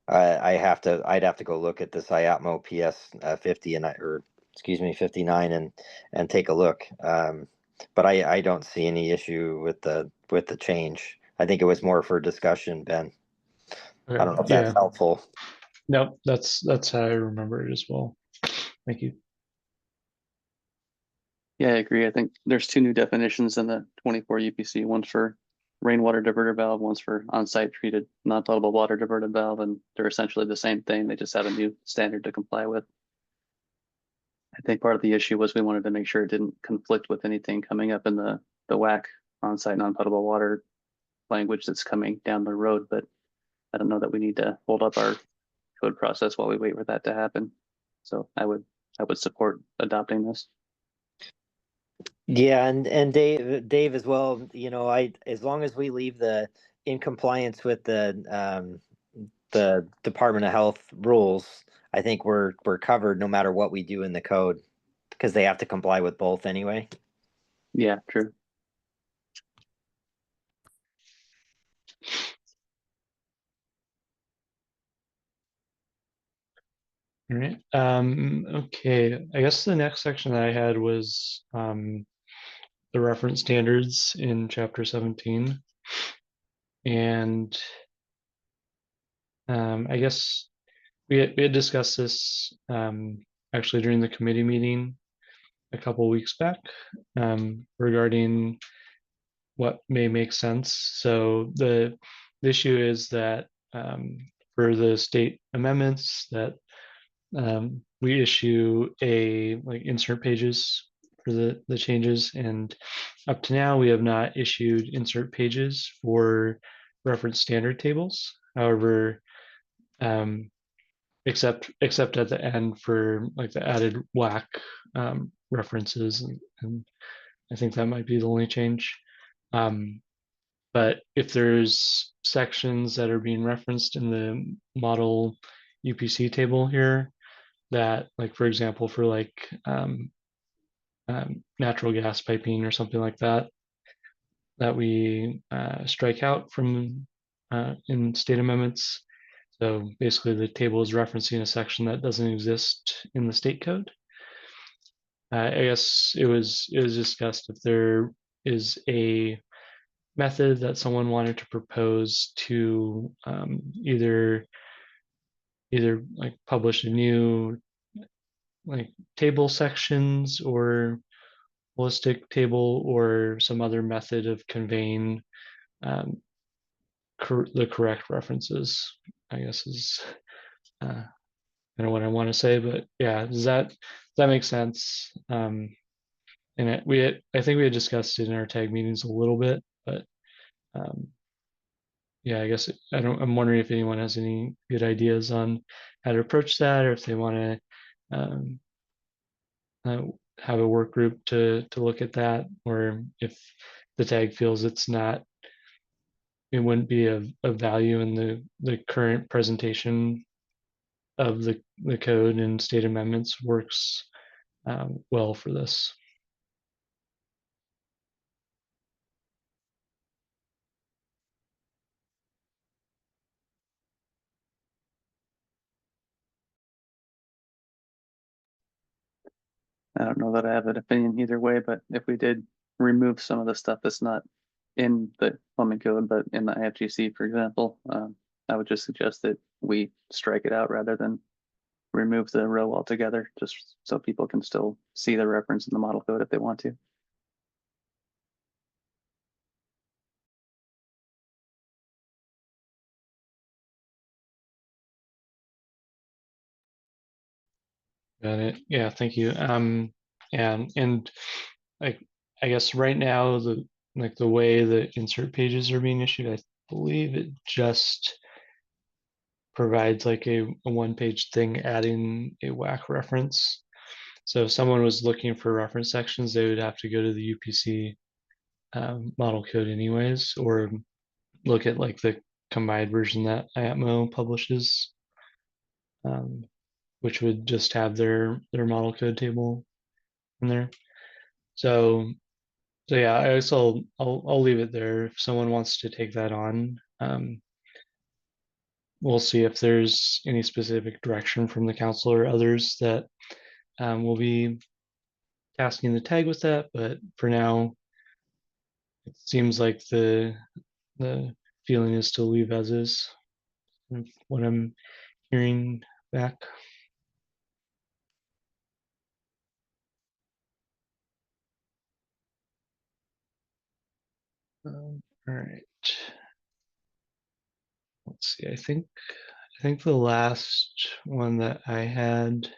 I'd have to go look at this IATMO PS 50 or excuse me 59 and take a look. But I don't see any issue with the change. I think it was more for discussion, Ben. Okay. I don't know if Yeah. that's helpful. No, that's how I remember it as well. Thank you. Yeah, I agree. I think there's 2 new definitions in the 24 UPC. One's for rainwater diverter valve, one's for on-site treated non-potable water diverted valve, and they're essentially the same thing. They just have a new standard to comply with. I think part of the issue was we wanted to make sure it didn't conflict with anything coming up in the WAC on-site non-potable water language that's coming down the road, but I don't know that we need to hold up our code process while we wait for that to happen. So I would support adopting this. Yeah, and Dave as well. You know, as long as we leave in compliance with the Department of Health rules, I think we're covered no matter what we do in the code, because they have to comply with both anyway. Yeah, true. All right. Okay. I guess the next section that I had was the reference standards in chapter 17. And I guess we had discussed this actually during the committee meeting a couple weeks back regarding what may make sense. So the issue is that for the state amendments that we issue like insert pages for the changes, and up to now we have not issued insert pages for reference standard tables. However, except at the end for like the added WAC references, and I think that might be the only change. But if there's sections that are being referenced in the model UPC table here that, like, for example, for like natural gas piping or something like that that we strike out from in state amendments. So basically the table is referencing a section that doesn't exist in the state code. I guess it was discussed if there is a method that someone wanted to propose to either like publish a new like table sections or holistic table or some other method of conveying um, the correct references, I guess is kind of what I want to say. But yeah, does that make sense? And I think we had discussed it in our tag meetings a little bit, but yeah, I guess I'm wondering if anyone has any good ideas on how to approach that, or if they want to um, have a work group to look at that, or if the tag feels it wouldn't be of value in the current presentation of the code and state amendments works well for this. I don't know that I have an opinion either way, but if we did remove some of the stuff that's not in the plumbing code, but in the IFGC, for example, I would just suggest that we strike it out rather than remove the row altogether, just so people can still see the reference in the model code if they want to. Got it. Yeah, thank you. And like I guess right now the way the insert pages are being issued, I believe it just provides like a one-page thing adding a WAC reference. So if someone was looking for reference sections, they would have to go to the UPC model code anyways, or look at like the combined version that IATMO publishes, which would just have their model code table in there. So yeah, I guess I'll leave it there. If someone wants to take that on, we'll see if there's any specific direction from the council or others that will be tasking the tag with that. But for now, it seems like the feeling is to leave as is, what I'm hearing back. All right. Let's see. I think the last one that I had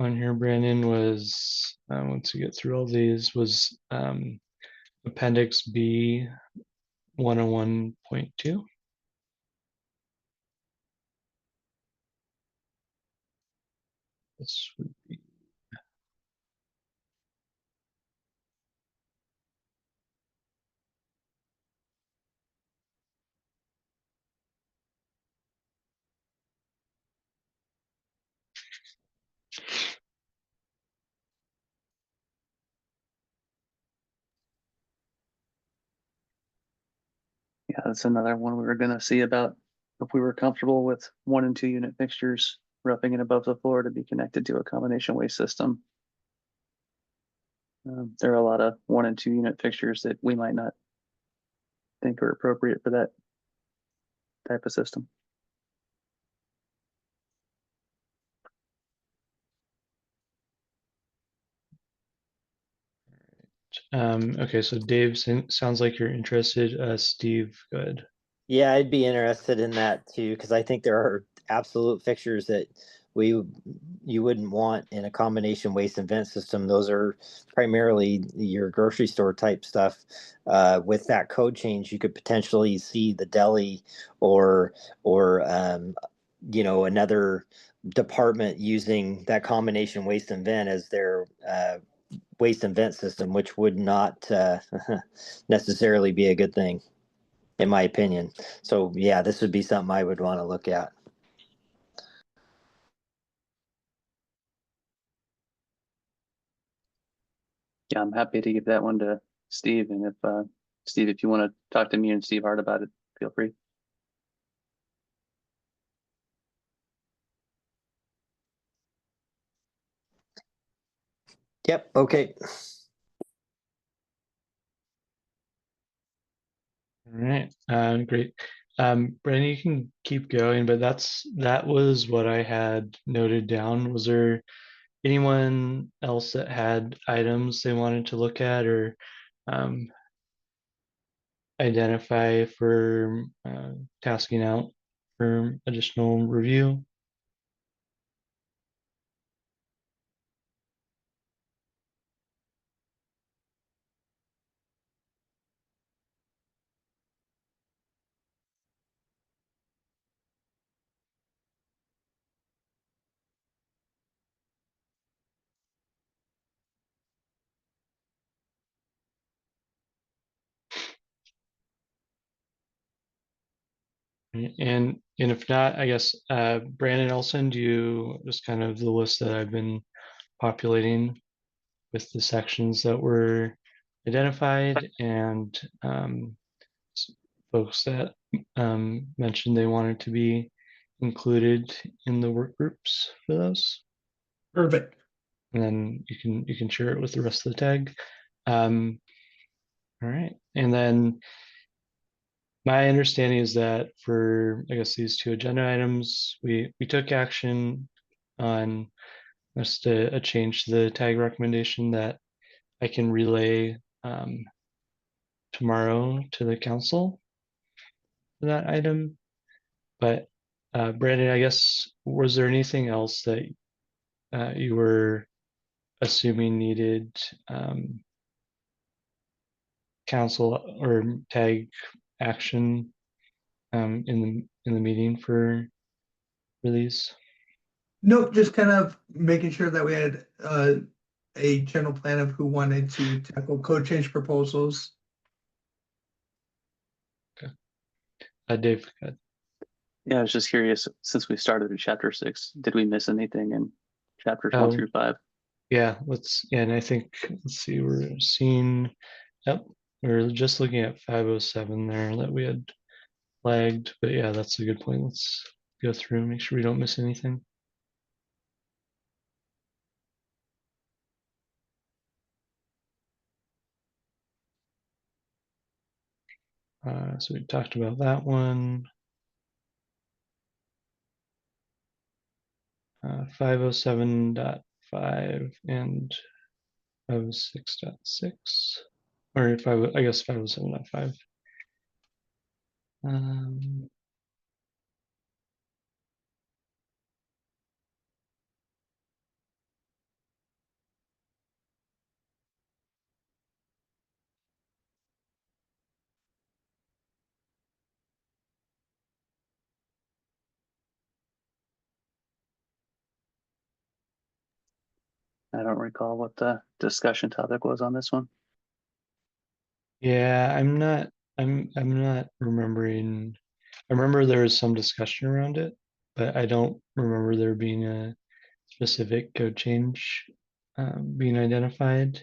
on here, Brandon, was once we get through all these was Appendix B 101.2. This would be Yeah, that's another one we were gonna see about if we were comfortable with 1 and 2 unit fixtures roughing it above the floor to be connected to a combination waste system. There are a lot of 1 and 2 unit fixtures that we might not think are appropriate for that type of system. okay. So Dave, sounds like you're interested. Steve, go ahead. Yeah, I'd be interested in that too, because I think there are absolute fixtures that you wouldn't want in a combination waste and vent system. Those are primarily your grocery store type stuff. With that code change, you could potentially see the deli or another department using that combination waste and vent as their waste and vent system, which would not necessarily be a good thing, in my opinion. So yeah, this would be something I would want to look at. Yeah, I'm happy to give that one to Steve. And if Steve, if you want to talk to me and Steve Hart about it, feel free. Yep. Okay. All right, great. Brandon, you can keep going, but that was what I had noted down. Was there anyone else that had items they wanted to look at or um, identify for tasking out for additional review? And if not, I guess Brandon, I'll send you just kind of the list that I've been populating with the sections that were identified and folks that mentioned they wanted to be included in the work groups for those. Perfect. And then you can share it with the rest of the tag. All right, and then my understanding is that for, I guess, these two agenda items, we took action on just a change to the tag recommendation that I can relay tomorrow to the council for that item. But Brandon, I guess, was there anything else that you were assuming needed council or tag action in the meeting for these? Nope, just kind of making sure that we had a general plan of who wanted to tackle code change proposals. Okay. Dave, go ahead. Yeah, I was just curious, since we started in chapter 6, did we miss anything in chapters 1 Oh, through 5? yeah, and I think, let's see, we're seeing, yep, we're just looking at 507 there that we had flagged, but yeah, that's a good point. Let's go through and make sure we don't miss anything. So we talked about that one. 507.5 and 506.6, or 5, I guess 507.5. I don't recall what the discussion topic was on this one. Yeah, I'm not remembering. I remember there was some discussion around it, but I don't remember there being a specific code change being identified.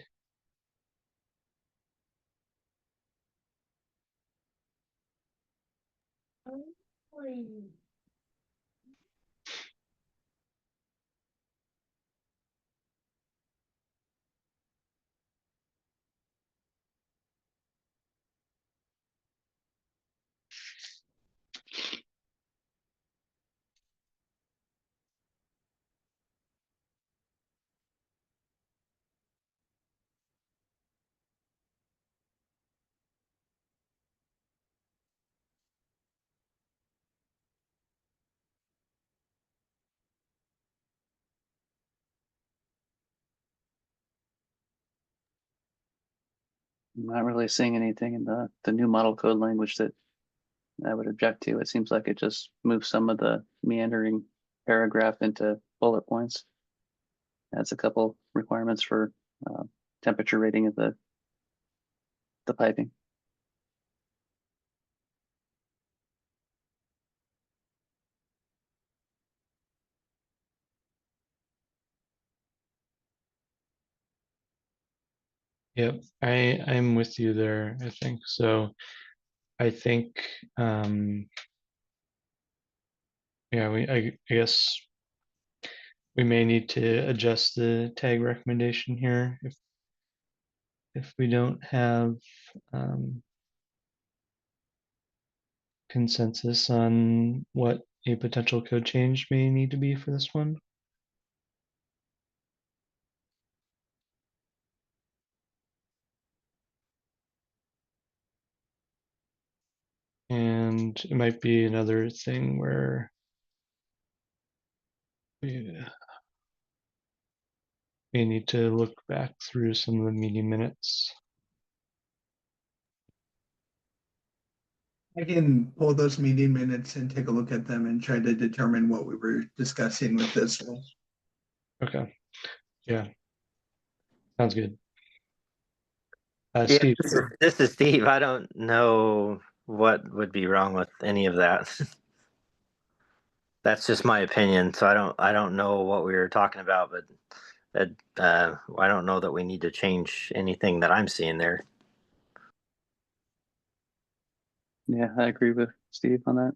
I'm not really seeing anything in the new model code language that I would object to. It seems like it just moves some of the meandering paragraph into bullet points. Adds a couple requirements for temperature rating of the piping. Yep, I'm with you there, I think. So I think yeah, I guess we may need to adjust the tag recommendation here if we don't have consensus on what a potential code change may need to be for this one. And it might be another thing where we need to look back through some of the meeting minutes. I can pull those meeting minutes and take a look at them and try to determine what we were discussing with this one. Okay, yeah, sounds good. Yeah, Steve. this is Steve. I don't know what would be wrong with any of that. That's just my opinion. So I don't know what we were talking about, but I don't know that we need to change anything that I'm seeing there. Yeah, I agree with Steve on that.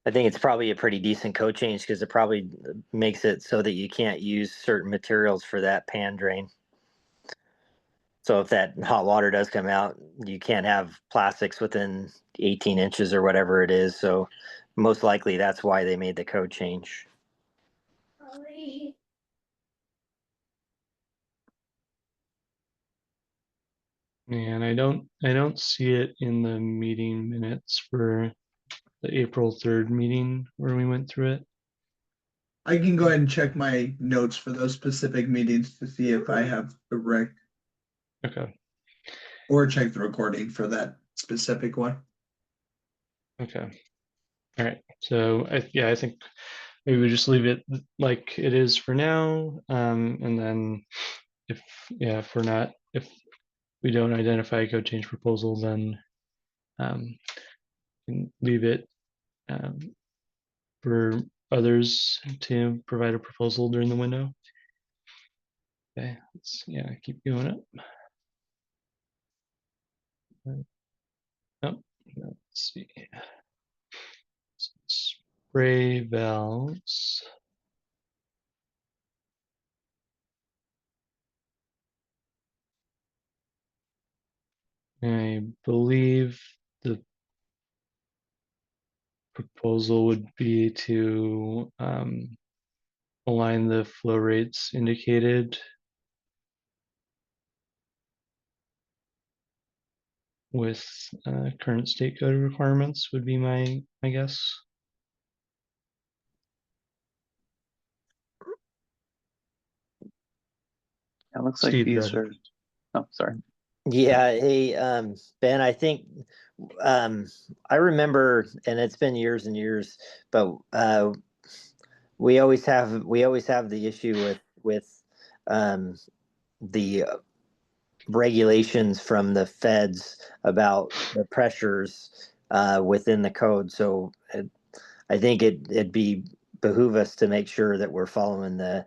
I think it's probably a pretty decent code change because it probably makes it so that you can't use certain materials for that pan drain. So if that hot water does come out, you can't have plastics within 18 inches or whatever it is. So most likely that's why they made the code change. And I don't see it in the meeting minutes for the April 3rd meeting where we went through it. I can go ahead and check my notes for those specific meetings to see if I have the rec Okay. or check the recording for that specific one. Okay. All right. So I think maybe we just leave it like it is for now. And then if we don't identify a code change proposal, then can leave it for others to provide a proposal during the window. Okay, let's keep going up. Oh, let's see. Spray valves. I believe the proposal would be to align the flow rates indicated with current state code requirements would be my guess. It looks like Steve, go these ahead. are. Oh, sorry. Yeah, hey, Ben, I think I remember, and it's been years and years, but we always have the issue with the regulations from the feds about the pressures within the code. So I think it'd be behoove us to make sure that we're following the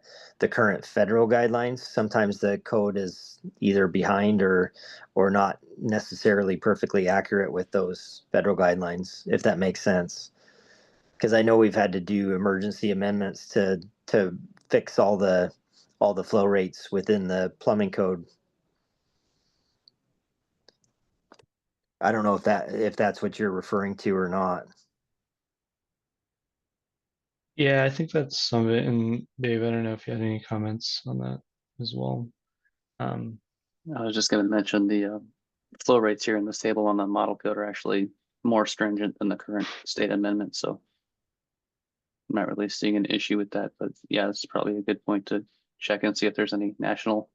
current federal guidelines. Sometimes the code is either behind or not necessarily perfectly accurate with those federal guidelines, if that makes sense. Because I know we've had to do emergency amendments to fix all the flow rates within the plumbing code. I don't know if that's what you're referring to or not. Yeah, I think that's some of it. And Dave, I don't know if you had any comments on that as well. I was just going to mention the flow rates here in this table on the model code are actually more stringent than the current state amendment. So I'm not really seeing an issue with that, but yeah, it's probably a good point to check and see if there's any national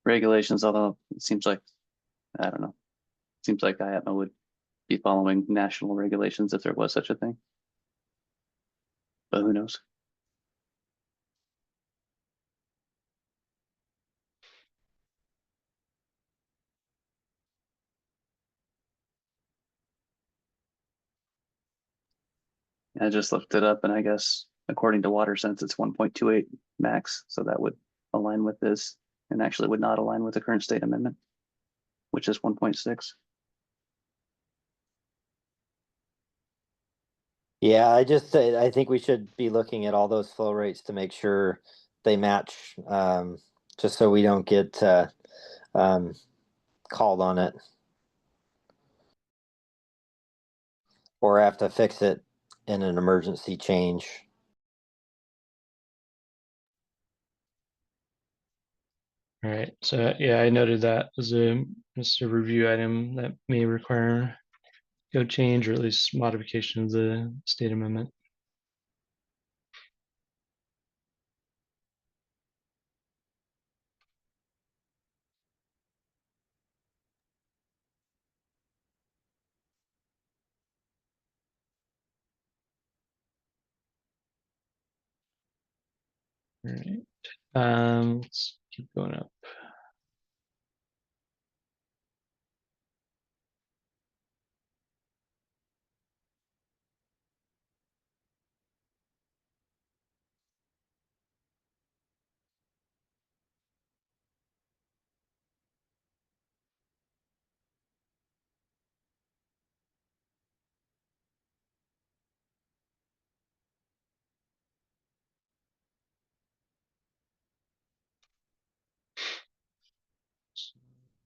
regulations, although it seems like, I don't know, seems like IAPMA would be following national regulations if there was such a thing. But who knows? I just looked it up and I guess according to WaterSense, it's 1.28 max. So that would align with this and actually would not align with the current state amendment, which is 1.6. Yeah, I think we should be looking at all those flow rates to make sure they match, just so we don't get called on it or have to fix it in an emergency change. All right. So yeah, I noted that as just a review item that may require code change or at least modification of the state amendment. All right. Let's keep going up.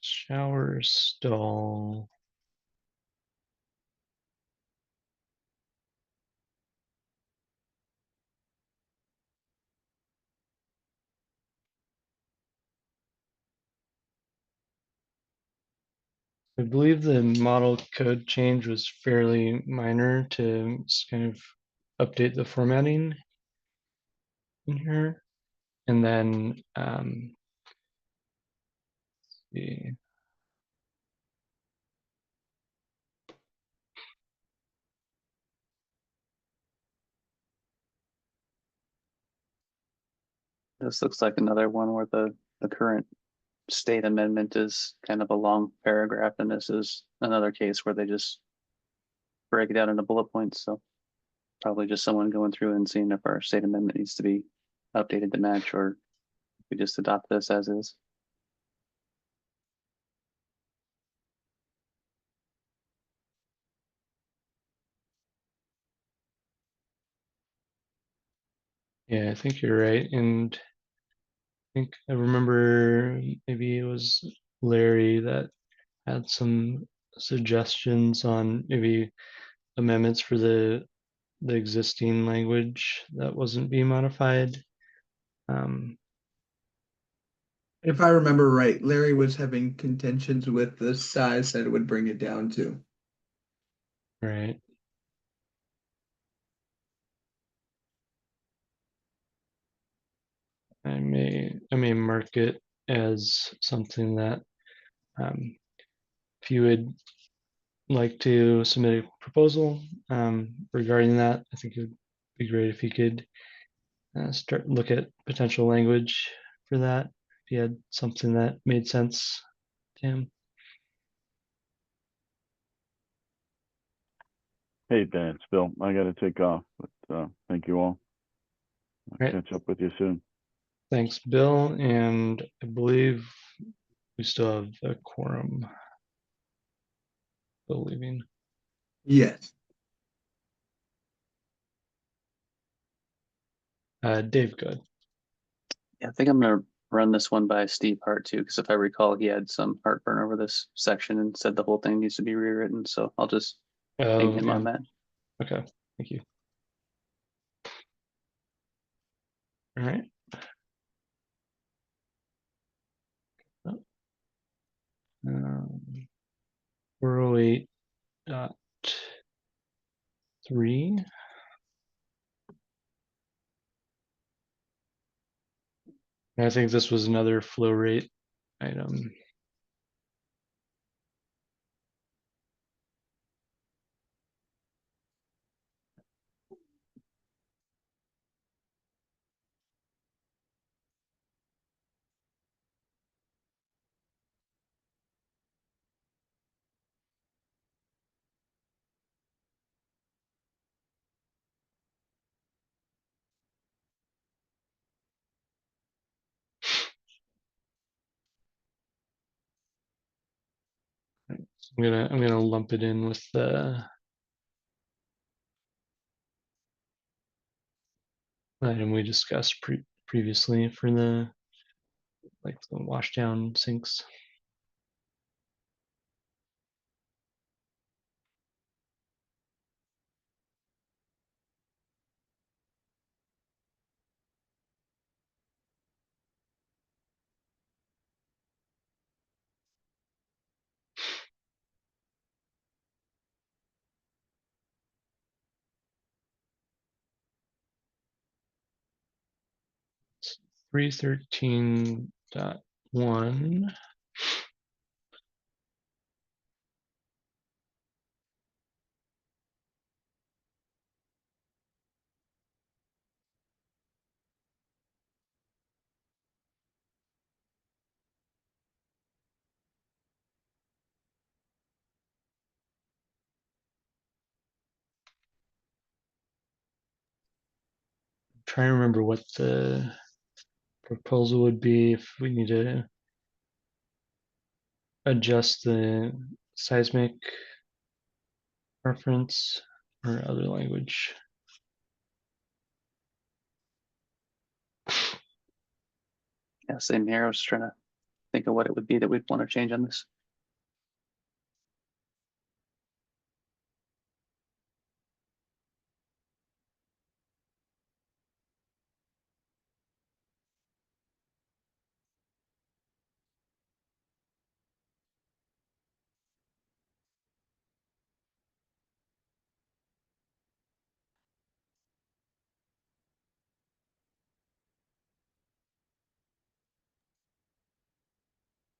Shower stall. I believe the model code change was fairly minor to just kind of update the formatting in here. And then see. This looks like another one where the current state amendment is kind of a long paragraph, and this is another case where they just break it down into bullet points. So probably just someone going through and seeing if our state amendment needs to be updated to match, or we just adopt this as is. Yeah, I think you're right. And I think I remember maybe it was Larry that had some suggestions on maybe amendments for the existing language that wasn't being modified. If I remember right, Larry was having contentions with the size that it would bring it down to. Right. I may mark it as something that if you would like to submit a proposal regarding that, I think it would be great if you could start look at potential language for that. If you had something that made sense to him. Hey, Dan, it's Bill. I got to take off, but thank you all. I'll Right. catch up with you soon. Thanks, Bill. And I believe we still have a quorum. Bill leaving. Yes. Dave, good. Yeah, I think I'm gonna run this one by Steve Hart too, because if I recall, he had some heartburn over this section and said the whole thing needs to be rewritten. So I'll just ping him on that. Okay, thank you. All right. Um, 408.3. I think this was another flow rate item. I'm gonna lump it in with the item we discussed previously for the washdown sinks. It's 313.1. Trying to remember what the proposal would be if we need to adjust the seismic reference or other language. Yeah, same here. I was trying to think of what it would be that we'd want to change on this.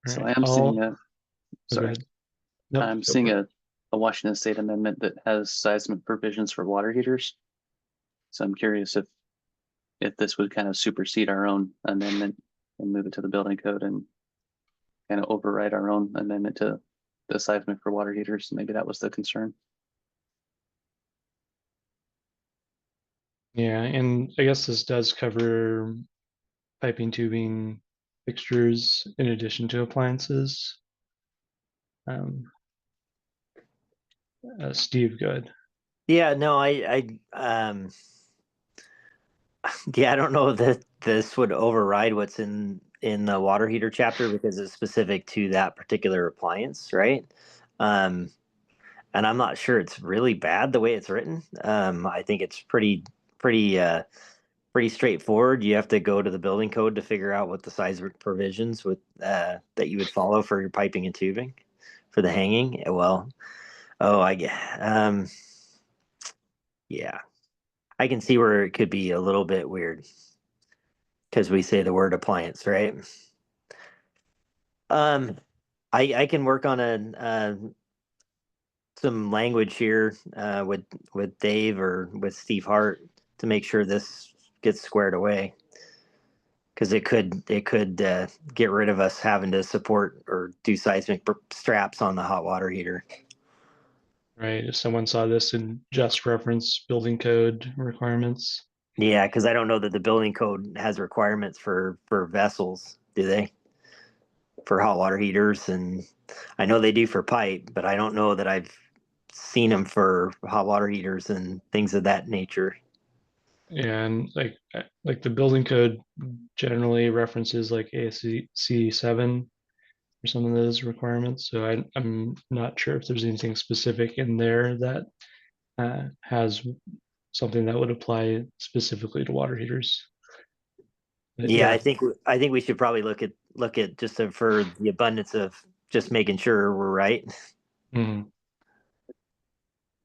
So I am seeing a, sorry, Nope, I'm go seeing for it. a Washington State amendment that has seismic provisions for water heaters. So I'm curious if this would kind of supersede our own amendment and move it to the building code and kind of override our own amendment to the seismic for water heaters. Maybe that was the concern. Yeah, and I guess this does cover piping, tubing, fixtures in addition to appliances. Steve, go ahead. Yeah, no, yeah, I don't know that this would override what's in the water heater chapter because it's specific to that particular appliance, right? Um, and I'm not sure it's really bad the way it's written. I think it's pretty pretty straightforward. You have to go to the building code to figure out what the size provisions with that you would follow for your piping and tubing for the hanging. Well, oh, I get yeah. I can see where it could be a little bit weird because we say the word appliance, right? Um, I can work on some language here with Dave or with Steve Hart to make sure this gets squared away because it could get rid of us having to support or do seismic straps on the hot water heater. Right, if someone saw this and just reference building code requirements. Yeah, because I don't know that the building code has requirements for vessels, do they? For hot water heaters, and I know they do for pipe, but I don't know that I've seen them for hot water heaters and things of that nature. And like the building code generally references like ASC 7 or some of those requirements. So I'm not sure if there's anything specific in there that has something that would apply specifically to water heaters. But Yeah, yeah, I think we should probably look at just for the abundance of just making sure we're right. mhm,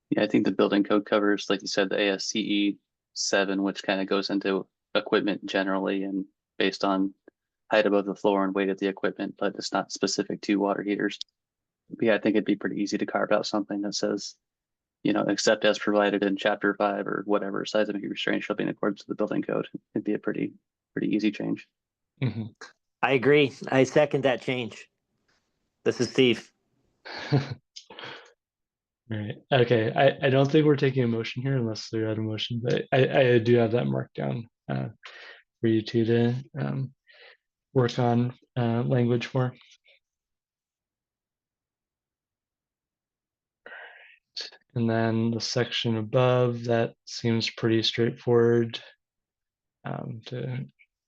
Yeah, I think the building code covers, like you said, the ASCE 7, which kind of goes into equipment generally and based on height above the floor and weight of the equipment, but it's not specific to water heaters. But yeah, I think it'd be pretty easy to carve out something that says, except as provided in chapter 5 or whatever, seismic restraint shall be in accordance with the building code. It'd be a pretty easy change. mhm. I agree. I second that change. This is Steve. Right. Okay. I don't think we're taking a motion here unless they're out of motion, but I do have that marked down for you two to work on language for. And then the section above, that seems pretty straightforward to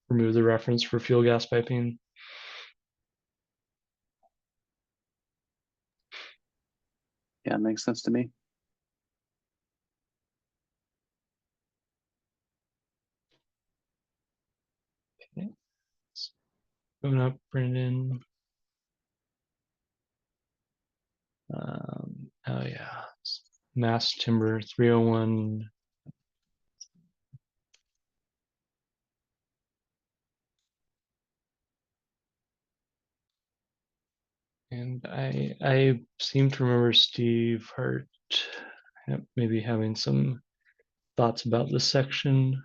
remove the reference for fuel gas piping. Yeah, makes sense to me. Okay. Going up, Brandon. Oh yeah, mass timber 301. And I seem to remember Steve Hart maybe having some thoughts about this section.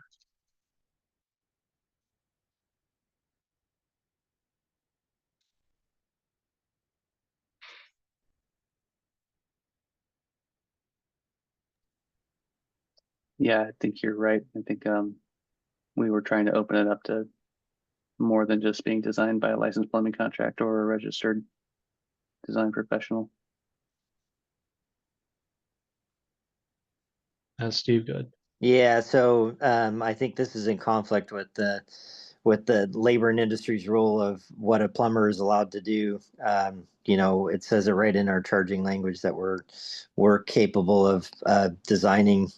Yeah, I think you're right. I think we were trying to open it up to more than just being designed by a licensed plumbing contractor or a registered design professional. Steve, good. Yeah, so I think this is in conflict with the labor and industries rule of what a plumber is allowed to do. You know, it says it right in our charging language that we're capable of designing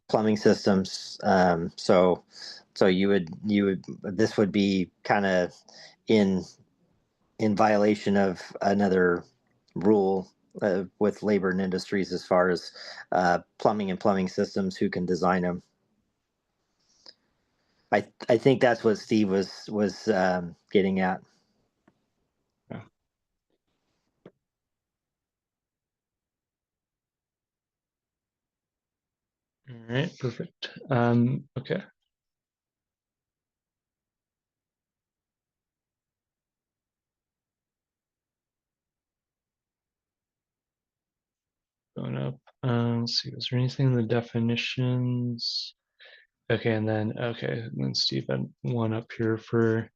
plumbing systems. So you would this would be kind of in violation of another rule with labor and industries as far as plumbing and plumbing systems, who can design them. I think that's what Steve was getting at. Yeah. All right, perfect. Okay. Going up. Let's see, was there anything in the definitions? Okay, and then Steve had one up here for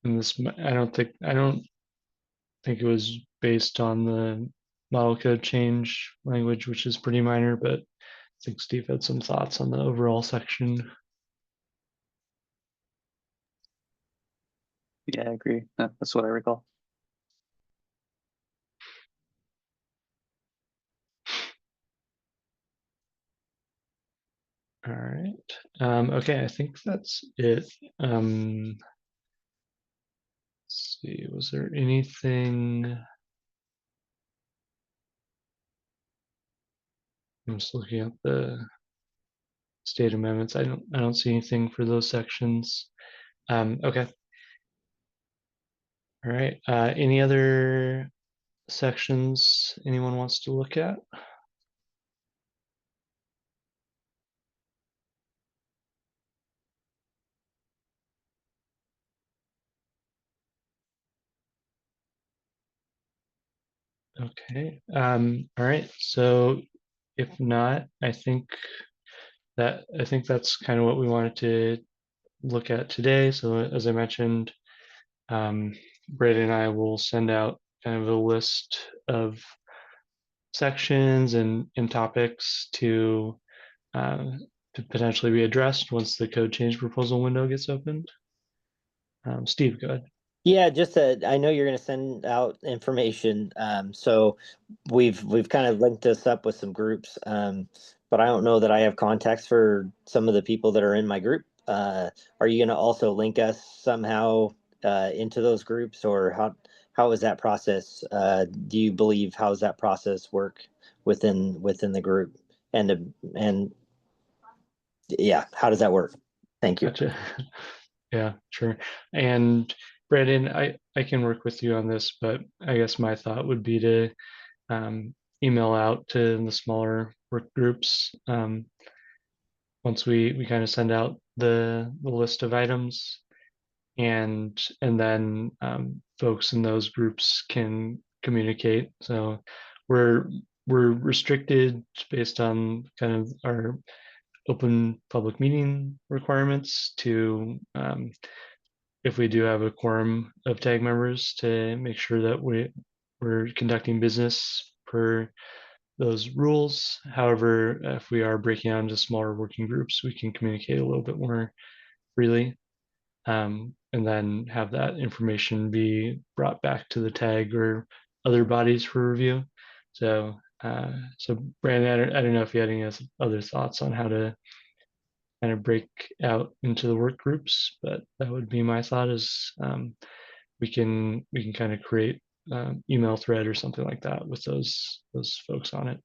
and this. I don't think it was based on the model code change language, which is pretty minor, but I think Steve had some thoughts on the overall section. Yeah, I agree. That's what I recall. All right. Okay, I think that's it. Let's see, was there anything? I'm just looking at the state amendments. I don't see anything for those sections. Okay. All right. Any other sections anyone wants to look at? Okay. All right. So if not, I think that's kind of what we wanted to look at today. So as I mentioned, Brady and I will send out kind of a list of sections and topics uh, to potentially be addressed once the code change proposal window gets opened. Steve, go ahead. Yeah, I know you're going to send out information. So we've kind of linked this up with some groups, but I don't know that I have contacts for some of the people that are in my group. Are you going to also link us somehow into those groups, or how is that process? Do you believe, how does that process work within the group? And yeah, how does that work? Thank you. Gotcha. Yeah, sure. And Brandon, I can work with you on this, but I guess my thought would be to email out to the smaller work groups once we kind of send out the list of items, and then folks in those groups can communicate. So we're restricted based on kind of our open public meeting requirements to, if we do have a quorum of tag members, to make sure that we're conducting business per those rules. However, if we are breaking out into smaller working groups, we can communicate a little bit more freely, and then have that information be brought back to the tag or other bodies for review. So, so Brandon, I don't know if you had any other thoughts on how to kind of break out into the work groups, but that would be my thought. Is we can kind of create email thread or something like that with those folks on it.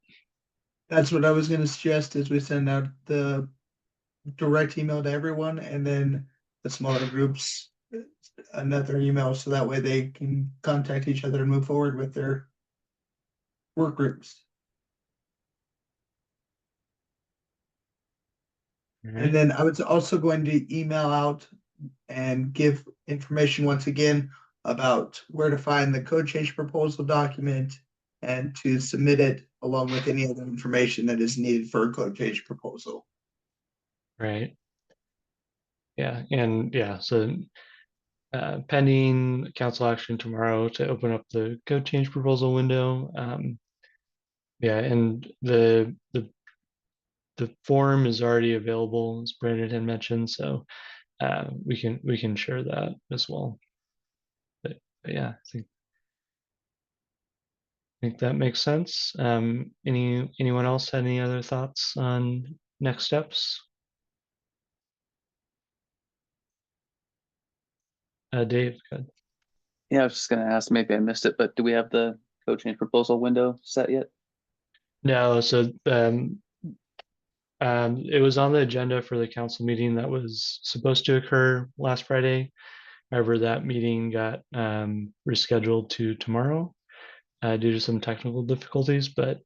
That's what I was gonna suggest, is we send out the direct email to everyone, and then the smaller groups another email, so that way they can contact each other and move forward with their work groups. And then I was also going to email out and give information once again about where to find the code change proposal document and to submit it along with any other information that is needed for a code change proposal. Right. Yeah, and yeah, so pending council action tomorrow to open up the code change proposal window. Yeah, and the form is already available, as Brandon had mentioned, so we can share that as well. But yeah, I think that makes sense. Anyone else had any other thoughts on next steps? Dave, good. Yeah, I was just gonna ask, maybe I missed it, but do we have the code change proposal window set yet? No, so it was on the agenda for the council meeting that was supposed to occur last Friday. However, that meeting got rescheduled to tomorrow due to some technical difficulties. But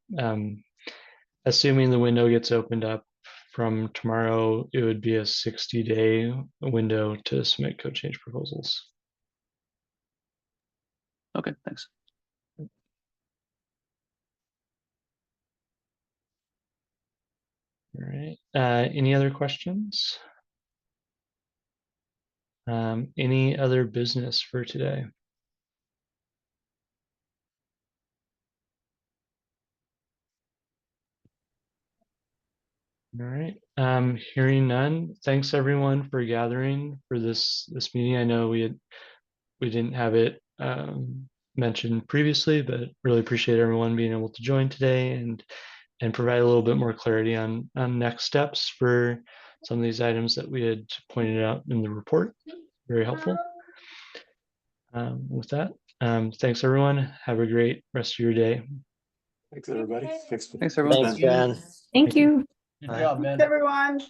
assuming the window gets opened up from tomorrow, it would be a 60-day window to submit code change proposals. Okay, thanks. All right. Any other questions? Any other business for today? All right. Hearing none. Thanks everyone for gathering for this meeting. I know we didn't have it mentioned previously, but really appreciate everyone being able to join today and provide a little bit more clarity on next steps for some of these items that we had pointed out in the report. Very helpful. With that, thanks everyone. Have a great rest of your day. Thanks, everybody. Thanks, everyone. Thanks, Ben. Thank you. Good job, Ben. Everyone.